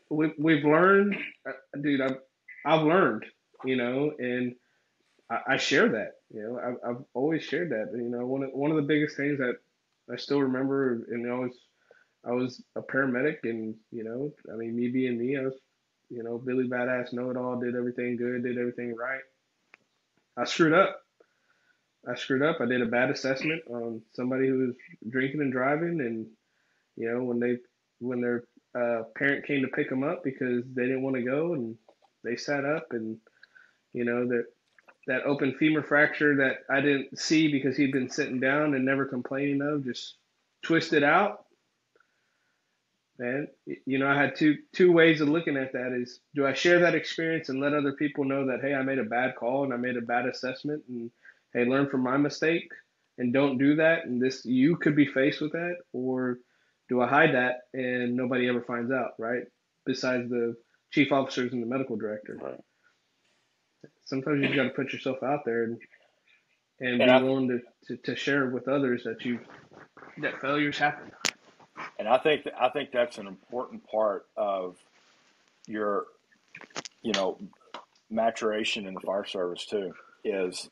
we've learned, dude. I've learned, and I share that. I've always shared that. One of the biggest things that I still remember, and I was a paramedic, and I mean, me being me, I was, Billy Badass, know it all, did everything good, did everything right. I screwed up. I did a bad assessment on somebody who was drinking and driving, and when their parent came to pick them up because they didn't want to go, and they sat up, and that open femur fracture that I didn't see because he'd been sitting down and never complaining of, just twisted out. Man, I had two ways of looking at that. Is, do I share that experience and let other people know that, hey, I made a bad call and I made a bad assessment, and hey, learn from my mistake and don't do that, and you could be faced with that? Or do I hide that and nobody ever finds out, right? Besides the chief officers and the medical director. Right. Sometimes you just got to put yourself out there and be willing to share with others that failures happen. And I think that's an important part of your, maturation in the fire service too. Is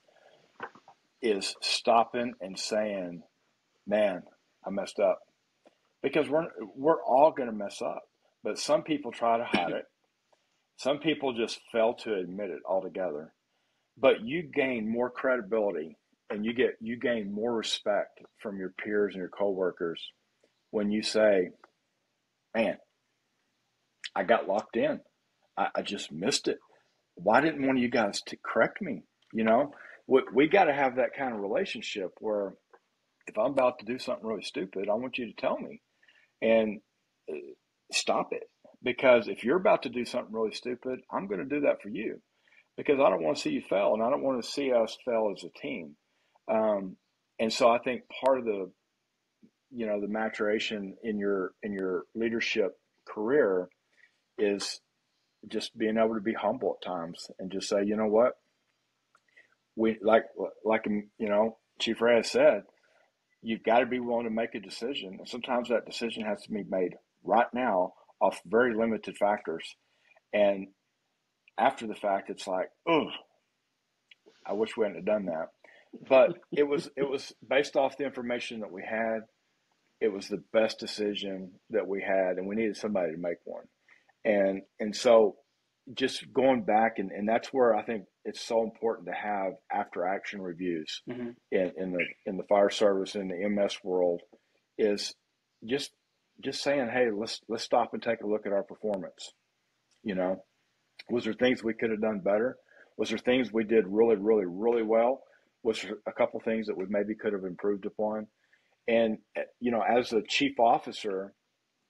is stopping and saying, man, I messed up. Because we're all going to mess up. But some people try to hide it. Some people just fail to admit it altogether. But you gain more credibility and you gain more respect from your peers and your coworkers when you say, man, I got locked in. I just missed it. Why didn't one of you guys correct me? You know, we got to have that kind of relationship where if I'm about to do something really stupid, I want you to tell me and stop it. Because if you're about to do something really stupid, I'm going to do that for you because I don't want to see you fail and I don't want to see us fail as a team. And so I think part of the, the maturation in your leadership career is just being able to be humble at times and just say, you know what, we like Chief Reyes said, you've got to be willing to make a decision, and sometimes that decision has to be made right now off very limited factors. And after the fact, it's like, oh, I wish we hadn't have done that. But it was based off the information that we had. It was the best decision that we had, and we needed somebody to make one. And so just going back, and that's where I think it's so important to have after action reviews Mm-hmm. in the fire service and the MS world is just saying, hey, let's stop and take a look at our performance. Was there things we could have done better? Was there things we did really, really, really well? Was there a couple things that we maybe could have improved upon? And as a chief officer,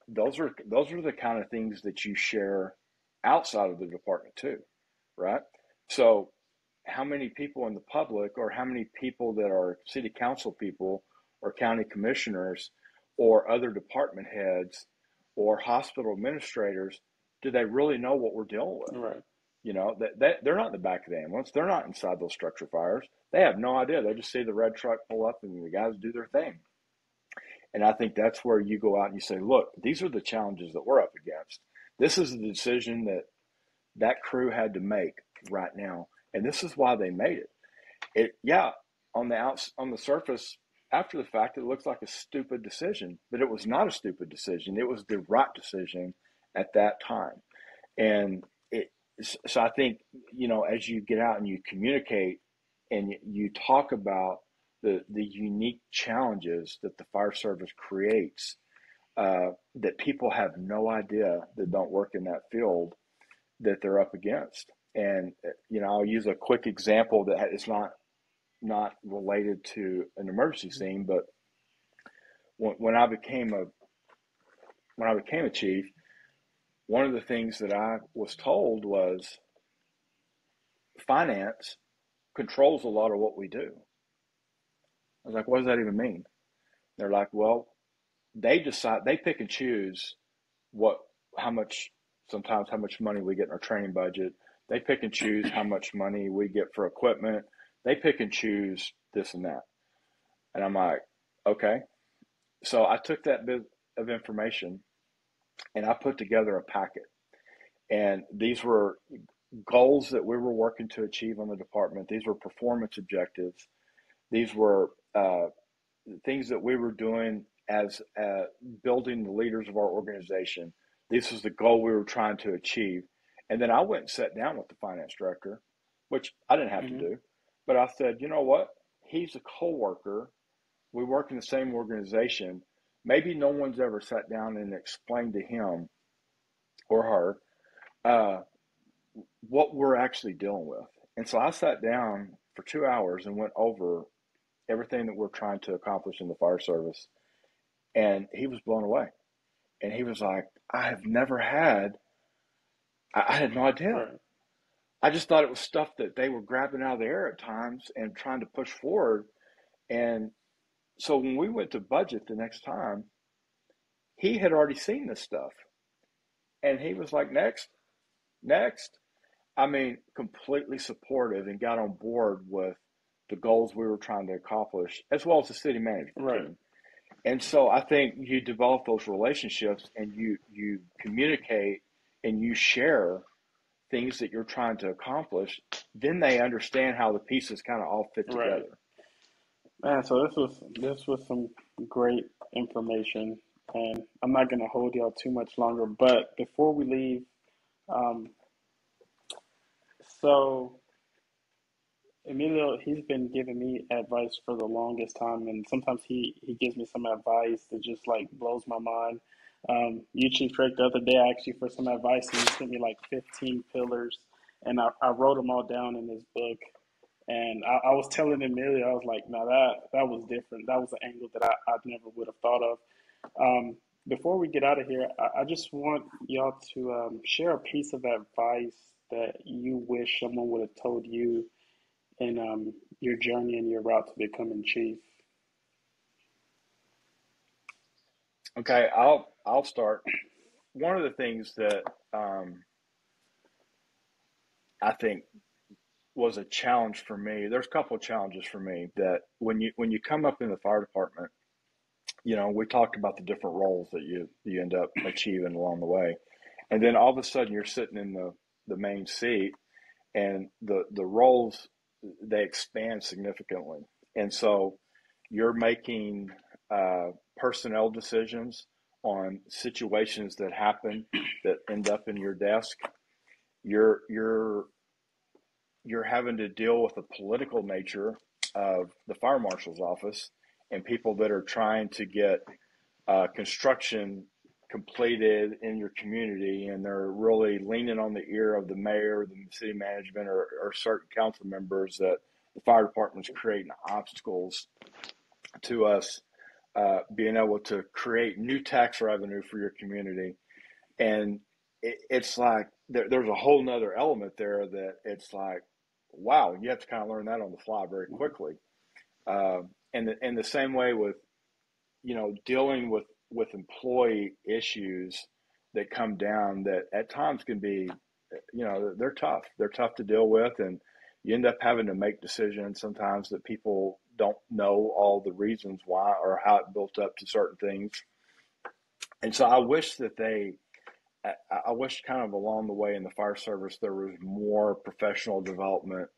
those are the kind of things that you share outside of the department too, right? So how many people in the public or how many people that are city council people or county commissioners or other department heads or hospital administrators, do they really know what we're dealing with? Right. That they're not in the back of the ambulance. They're not inside those structure fires. They have no idea. They just see the red truck pull up and the guys do their thing. And I think that's where you go out and you say, look, these are the challenges that we're up against. This is the decision that crew had to make right now. And this is why they made it. On the surface, after the fact, it looks like a stupid decision, but it was not a stupid decision. It was the right decision at that time. And so I think, as you get out and you communicate and you talk about the unique challenges that the fire service creates, that people have no idea that don't work in that field that they're up against. And, I'll use a quick example that is not related to an emergency scene, but when I became a chief, one of the things that I was told was finance controls a lot of what we do. I was like, what does that even mean? They're like, well, they pick and choose how much money we get in our training budget. They pick and choose how much money we get for equipment. They pick and choose this and that. And I'm like, okay. So I took that bit of information and I put together a packet. And these were goals that we were working to achieve on the department. These were performance objectives. These were things that we were doing as building the leaders of our organization. This was the goal we were trying to achieve. And then I went and sat down with the finance director, which I didn't have Mm-hmm. to do. But I said, you know what? He's a coworker. We work in the same organization. Maybe no one's ever sat down and explained to him or her what we're actually dealing with. And so I sat down for 2 hours and went over everything that we're trying to accomplish in the fire service. And he was blown away. And he was like, I had no idea. Right. I just thought it was stuff that they were grabbing out of the air at times and trying to push forward. And so when we went to budget the next time, he had already seen this stuff. And he was like, next. I mean, completely supportive and got on board with the goals we were trying to accomplish, as well as the city management Right. team. And so I think you develop those relationships and you communicate and you share things that you're trying to accomplish. Then they understand how the pieces kind of all fit together. Right. Man, so this was some great information, and I'm not gonna hold y'all too much longer. But before we leave, um, so Emilio, he's been giving me advice for the longest time, and sometimes he gives me some advice that just like blows my mind. You, Chief Drake, the other day I asked you for some advice, and you sent me like 15 pillars, and I wrote them all down in this book. And I was telling Emilio, I was like, "Now that was different. That was an angle that I never would have thought of." Um, Before we get out of here, I just want y'all to share a piece of advice that you wish someone would have told you in your journey and your route to becoming chief. Okay, I'll start. One of the things that um, I think was a challenge for me. There's a couple of challenges for me that when you come up in the fire department, we talked about the different roles that you end up achieving along the way, and then all of a sudden you're sitting in the main seat, and the roles, they expand significantly, and so you're making personnel decisions on situations that happen that end up in your desk. You're you're having to deal with the political nature of the fire marshal's office and people that are trying to get construction completed in your community, and they're really leaning on the ear of the mayor, the city management, or certain council members that the fire department's creating obstacles to us being able to create new tax revenue for your community. And it's like there's a whole nother element there that it's like, wow, you have to kind of learn that on the fly very quickly. And the same way with dealing with employee issues that come down that at times can be, they're tough. They're tough to deal with, and you end up having to make decisions sometimes that people don't know all the reasons why or how it built up to certain things. And so I wish kind of along the way in the fire service there was more professional development,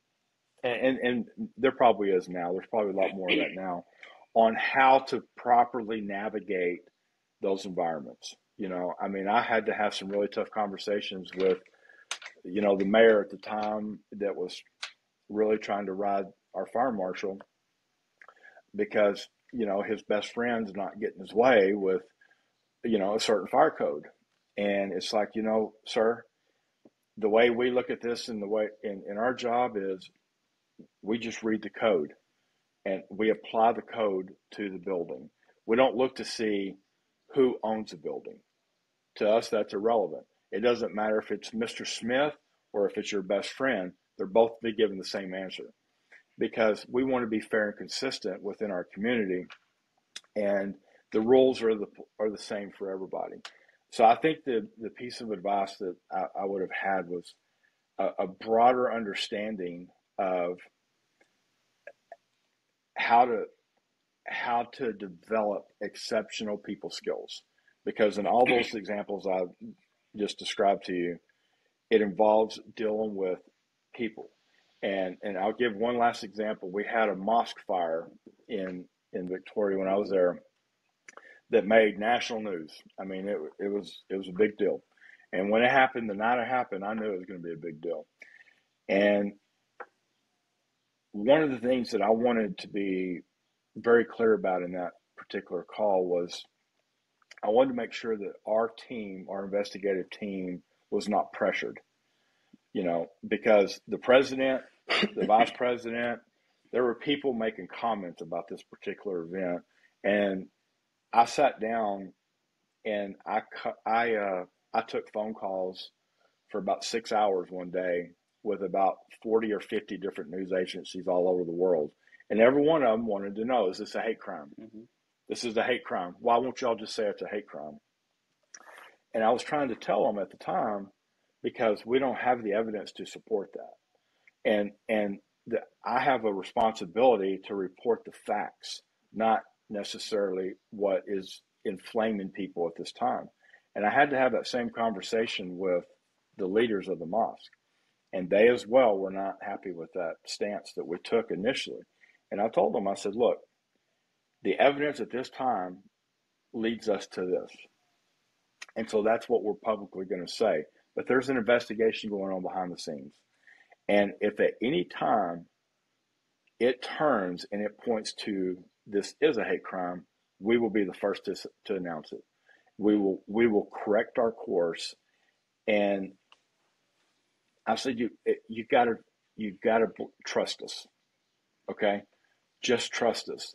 and there probably is now. There's probably a lot more of that now on how to properly navigate those environments. I mean, I had to have some really tough conversations with, the mayor at the time that was really trying to ride our fire marshal because, his best friend's not getting his way with, a certain fire code. And it's like, sir, the way we look at this and the way in our job is we just read the code and we apply the code to the building. We don't look to see who owns the building. To us, that's irrelevant. It doesn't matter if it's Mr. Smith or if it's your best friend. They're both be given the same answer because we want to be fair and consistent within our community, and the rules are the same for everybody. So I think the piece of advice that I would have had was a broader understanding of how to develop exceptional people skills, because in all those examples I've just described to you, it involves dealing with people. And I'll give one last example. We had a mosque fire in Victoria when I was there that made national news. I mean, it was a big deal. And when it happened, the night it happened, I knew it was going to be a big deal. And one of the things that I wanted to be very clear about in that particular call was I wanted to make sure that our team, our investigative team, was not pressured, because the president, the vice president, there were people making comments about this particular event. And I sat down and I took phone calls for about 6 hours one day with about 40 or 50 different news agencies all over the world. And every one of them wanted to know, is this a hate crime? Mm-hmm. This is a hate crime. Why won't y'all just say it's a hate crime? And I was trying to tell them at the time, because we don't have the evidence to support that. And I have a responsibility to report the facts, not necessarily what is inflaming people at this time. And I had to have that same conversation with the leaders of the mosque. And they as well were not happy with that stance that we took initially. And I told them, I said, look, The evidence at this time leads us to this. And so that's what we're publicly going to say. But there's an investigation going on behind the scenes. And if at any time it turns and it points to this is a hate crime, we will be the first to announce it. We will correct our course. And I said, you gotta trust us. Okay. Just trust us.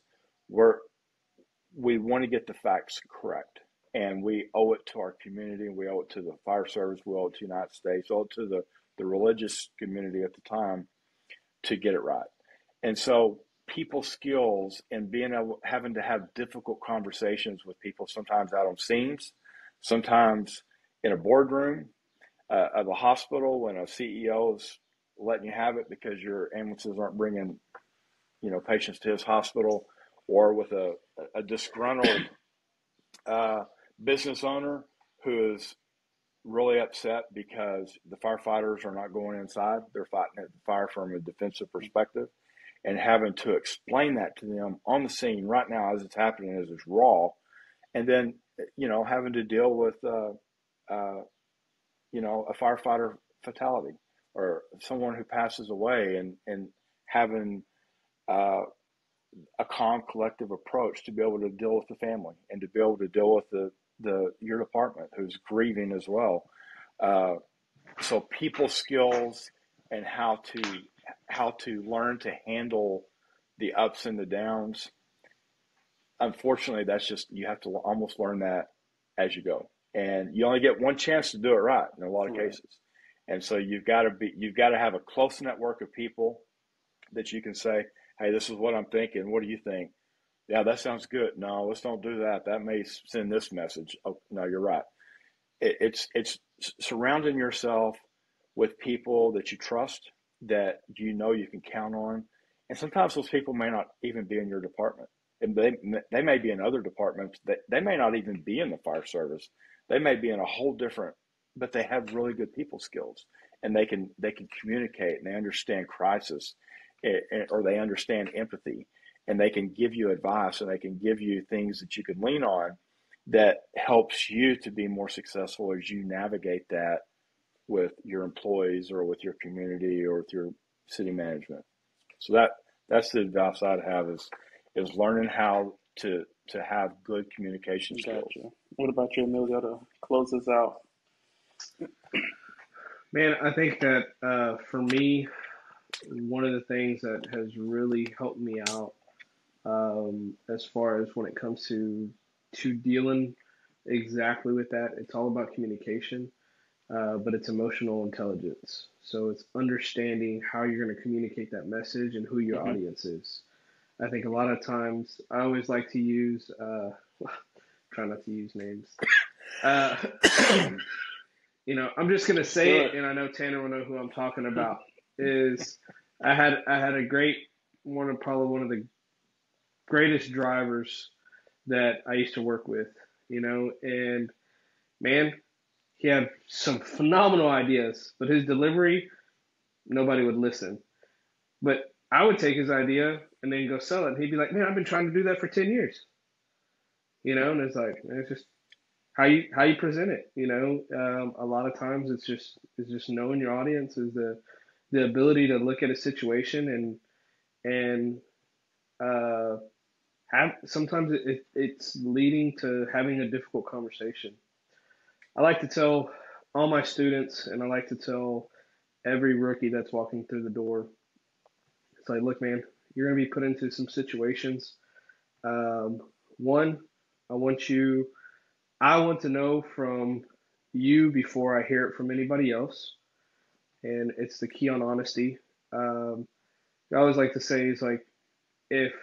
We want to get the facts correct, and we owe it to our community. We owe it to the fire service. We owe it to the United States. We owe it to the religious community at the time to get it right. And so people skills and having to have difficult conversations with people, sometimes out on scenes, sometimes in a boardroom of a hospital when a CEO is letting you have it because your ambulances aren't bringing, patients to his hospital, or with a disgruntled business owner who is really upset because the firefighters are not going inside. They're fighting at the fire from a defensive perspective, and having to explain that to them on the scene right now as it's happening, as it's raw. And then, having to deal with, a firefighter fatality or someone who passes away, and having a calm, collective approach to be able to deal with the family and to be able to deal with your department who's grieving as well. So people skills and how to learn to handle the ups and the downs. Unfortunately, that's just, you have to almost learn that as you go, and you only get one chance to do it right in a lot of cases. And so you've got to have a close network of people that you can say, hey, this is what I'm thinking. What do you think? Yeah, that sounds good. No, let's don't do that. That may send this message. Oh, no, you're right. It's surrounding yourself with people that you trust, that you can count on. And sometimes those people may not even be in your department. And they may be in other departments. They may not even be in the fire service. They may be in a whole different, but they have really good people skills, and they can communicate, and they understand crisis, or they understand empathy, and they can give you advice, and they can give you things that you can lean on that helps you to be more successful as you navigate that with your employees or with your community or with your city management. So that's the advice I'd have is learning how to have good communication skills. Gotcha. What about you, Emilio, to close this out? Man, I think that for me, one of the things that has really helped me out as far as when it comes to dealing exactly with that, it's all about communication, but it's emotional intelligence. So it's understanding how you're going to communicate that message and who your audience is. I think a lot of times I always like to use, try not to use names. I'm just going to say it, and I know Tanner will know who I'm talking about. Is I had a great probably one of the greatest drivers that I used to work with, and man, he had some phenomenal ideas, but his delivery, nobody would listen. But I would take his idea and then go sell it, and he'd be like, man, I've been trying to do that for 10 years. And it's like, man, it's just how you present it. A lot of times it's just knowing your audience, is the ability to look at a situation and have, sometimes it's leading to having a difficult conversation. I like to tell all my students, and I like to tell every rookie that's walking through the door, it's like, look, man, you're going to be put into some situations. One, I want to know from you before I hear it from anybody else. And it's the key on honesty. I always like to say is like, if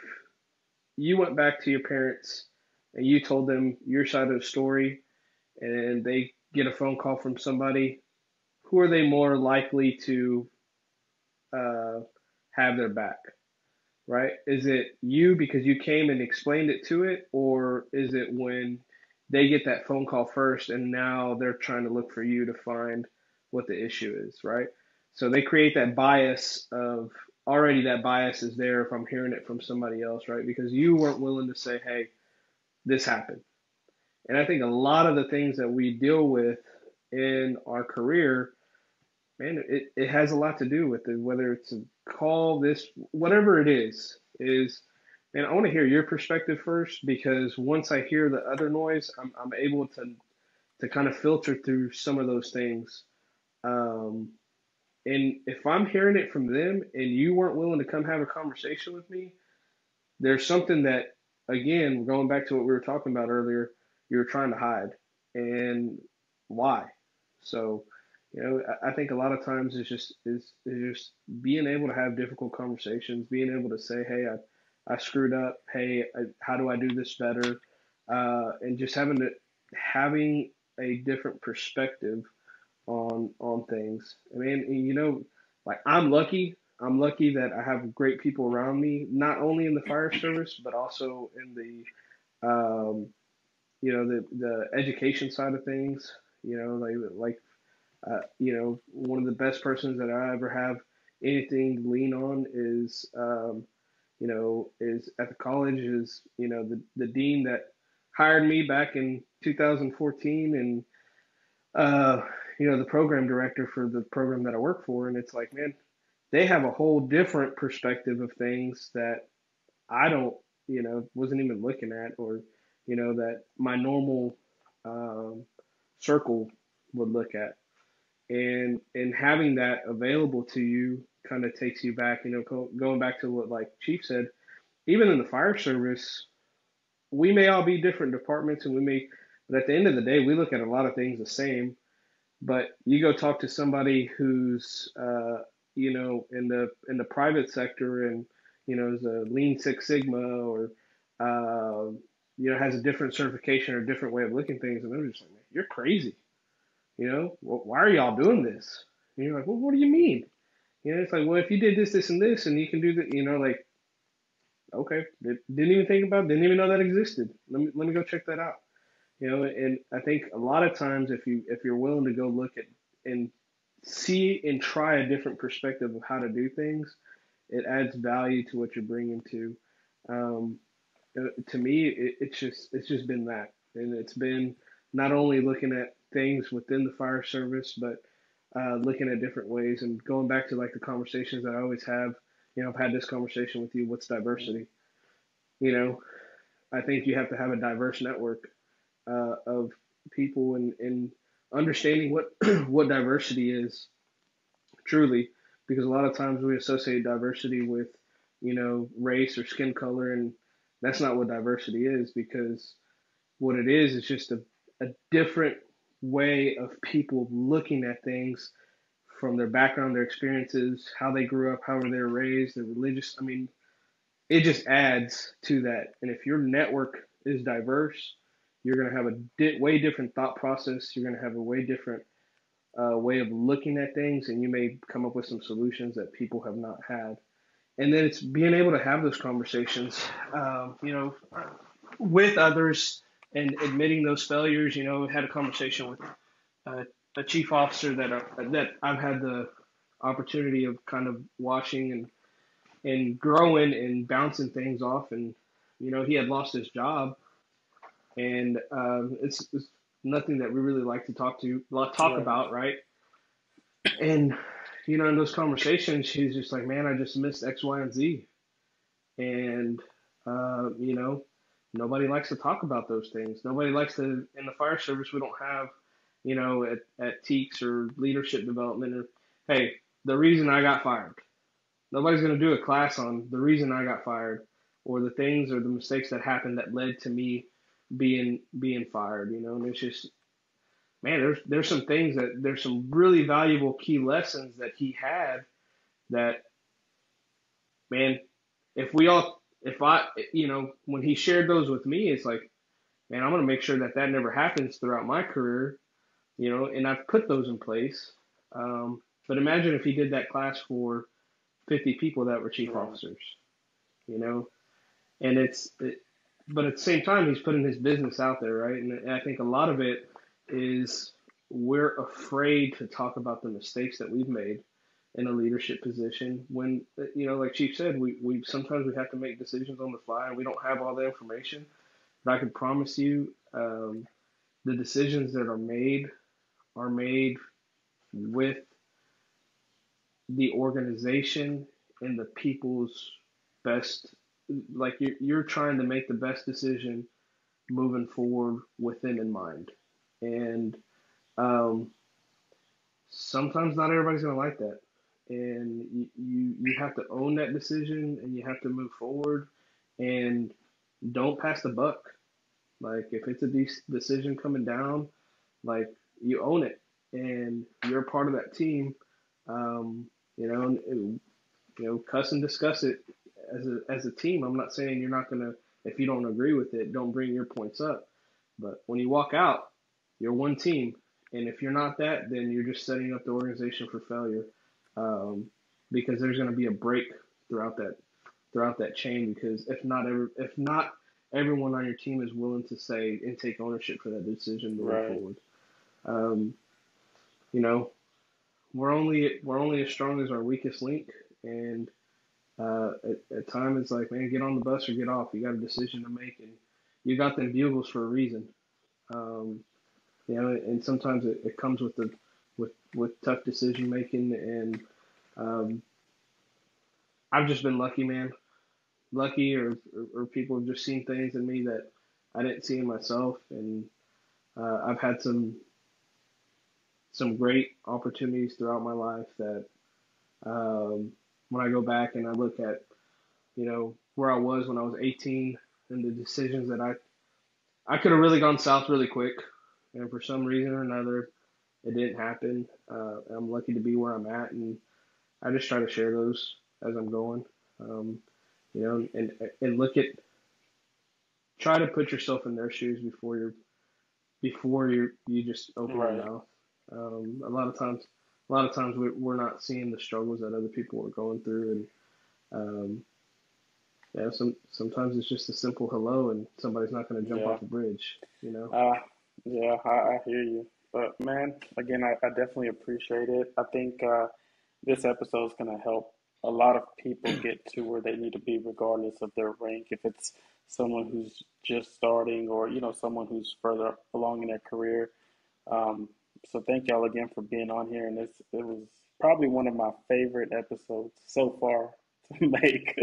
you went back to your parents and you told them your side of the story, and they get a phone call from somebody, who are they more likely to have their back, right? Is it you because you came and explained it to it, or is it when they get that phone call first and now they're trying to look for you to find what the issue is, right? So they create that bias of already that bias is there if I'm hearing it from somebody else, right? Because you weren't willing to say, hey, this happened. And I think a lot of the things that we deal with in our career, man, it has a lot to do with it, whether it's a call, this, whatever it is, and I want to hear your perspective first, because once I hear the other noise, I'm able to kind of filter through some of those things. Um, and if I'm hearing it from them and you weren't willing to come have a conversation with me, there's something that, again, going back to what we were talking about earlier, you were trying to hide. And why? So, I think a lot of times it's just being able to have difficult conversations, being able to say, hey, I screwed up. Hey, how do I do this better? And just having a different perspective on things. I mean, like I'm lucky that I have great people around me, not only in the fire service, but also in the education side of things. One of the best persons that I ever have anything to lean on is at the college is, the dean that hired me back in 2014, and the program director for the program that I work for. And it's like, man, they have a whole different perspective of things that I don't, wasn't even looking at, or, that my normal circle would look at. And having that available to you kind of takes you back, going back to what like Chief said, even in the fire service, we may all be different departments, but at the end of the day, we look at a lot of things the same. But you go talk to somebody who's, in the private sector, and is a Lean Six Sigma, or has a different certification or a different way of looking at things, and they're just like, man, you're crazy. Why are y'all doing this? And you're like, well, what do you mean? It's like, well, if you did this, this, and this, and you can do that, like, okay, didn't even think about it, didn't even know that existed. Let me go check that out. And I think a lot of times if you're willing to go look at and see and try a different perspective of how to do things, it adds value to what you're bringing to me. It's just been that, and it's been not only looking at things within the fire service, but looking at different ways, and going back to like the conversations that I always have. I've had this conversation with you. What's diversity? I think you have to have a diverse network of people, and understanding what what diversity is truly, because a lot of times we associate diversity with race or skin color, and that's not what diversity is, because what it is just a different way of people looking at things from their background, their experiences, how they grew up, how they were raised, their religious. I mean, it just adds to that. And if your network is diverse, you're going to have a way different thought process. You're going to have a way different way of looking at things, and you may come up with some solutions that people have not had. And then it's being able to have those conversations, with others, and admitting those failures. I had a conversation with a chief officer that I've had the opportunity of kind of watching and growing and bouncing things off. And he had lost his job, and it's nothing that we really like to talk about, right? And in those conversations, he's just like, man, I just missed X, Y, and Z. And nobody likes to talk about those things. Nobody likes to. In the fire service, we don't have at TEACS or leadership development, or hey, the reason I got fired. Nobody's going to do a class on the reason I got fired, or the things or the mistakes that happened that led to me being fired. And it's just, man, there's some things there's some really valuable key lessons that he had that, man, when he shared those with me, it's like, man, I'm going to make sure that never happens throughout my career, and I've put those in place. But imagine if he did that class for 50 people that were chief officers, and but at the same time, he's putting his business out there, right? And I think a lot of it is we're afraid to talk about the mistakes that we've made, in a leadership position when, like Chief said, we sometimes we have to make decisions on the fly and we don't have all the information. But I can promise you, the decisions that are made with the organization and the people's best. Like you're trying to make the best decision moving forward with them in mind, and um, sometimes not everybody's gonna like that, and you have to own that decision and you have to move forward and don't pass the buck. Like if it's a decision coming down, like you own it and you're a part of that team. Um, cuss and discuss it as a team. I'm not saying you're not gonna, if you don't agree with it, don't bring your points up. But when you walk out, you're one team, and if you're not that, then you're just setting up the organization for failure. Um, because there's going to be a break throughout that chain. Because if not everyone on your team is willing to say and take ownership for that decision moving Right. forward. Um, you know, we're only as strong as our weakest link, and at times it's like, man, get on the bus or get off. You got a decision to make, and you got them bugles for a reason. Um, and sometimes it comes with with tough decision making, and um, I've just been lucky, man. Lucky, or people have just seen things in me that I didn't see in myself, and I've had some great opportunities throughout my life that um, when I go back and I look at where I was when I was 18 and the decisions that I could have really gone south really quick, and for some reason or another, it didn't happen. I'm lucky to be where I'm at, and I just try to share those as I'm going. Um, and try to put yourself in their shoes before you just open your Right. mouth. A lot of times we're not seeing the struggles that other people are going through, and um, yeah, sometimes it's just a simple hello, and somebody's not going to jump Yeah. off a bridge. You know. Uh, yeah, I hear you. But man, again, I definitely appreciate it. I think this episode is going to help a lot of people get to where they need to be, regardless of their rank. If it's someone who's just starting, or someone who's further along in their career. Um, so thank y'all again for being on here, and it was probably one of my favorite episodes so far to make.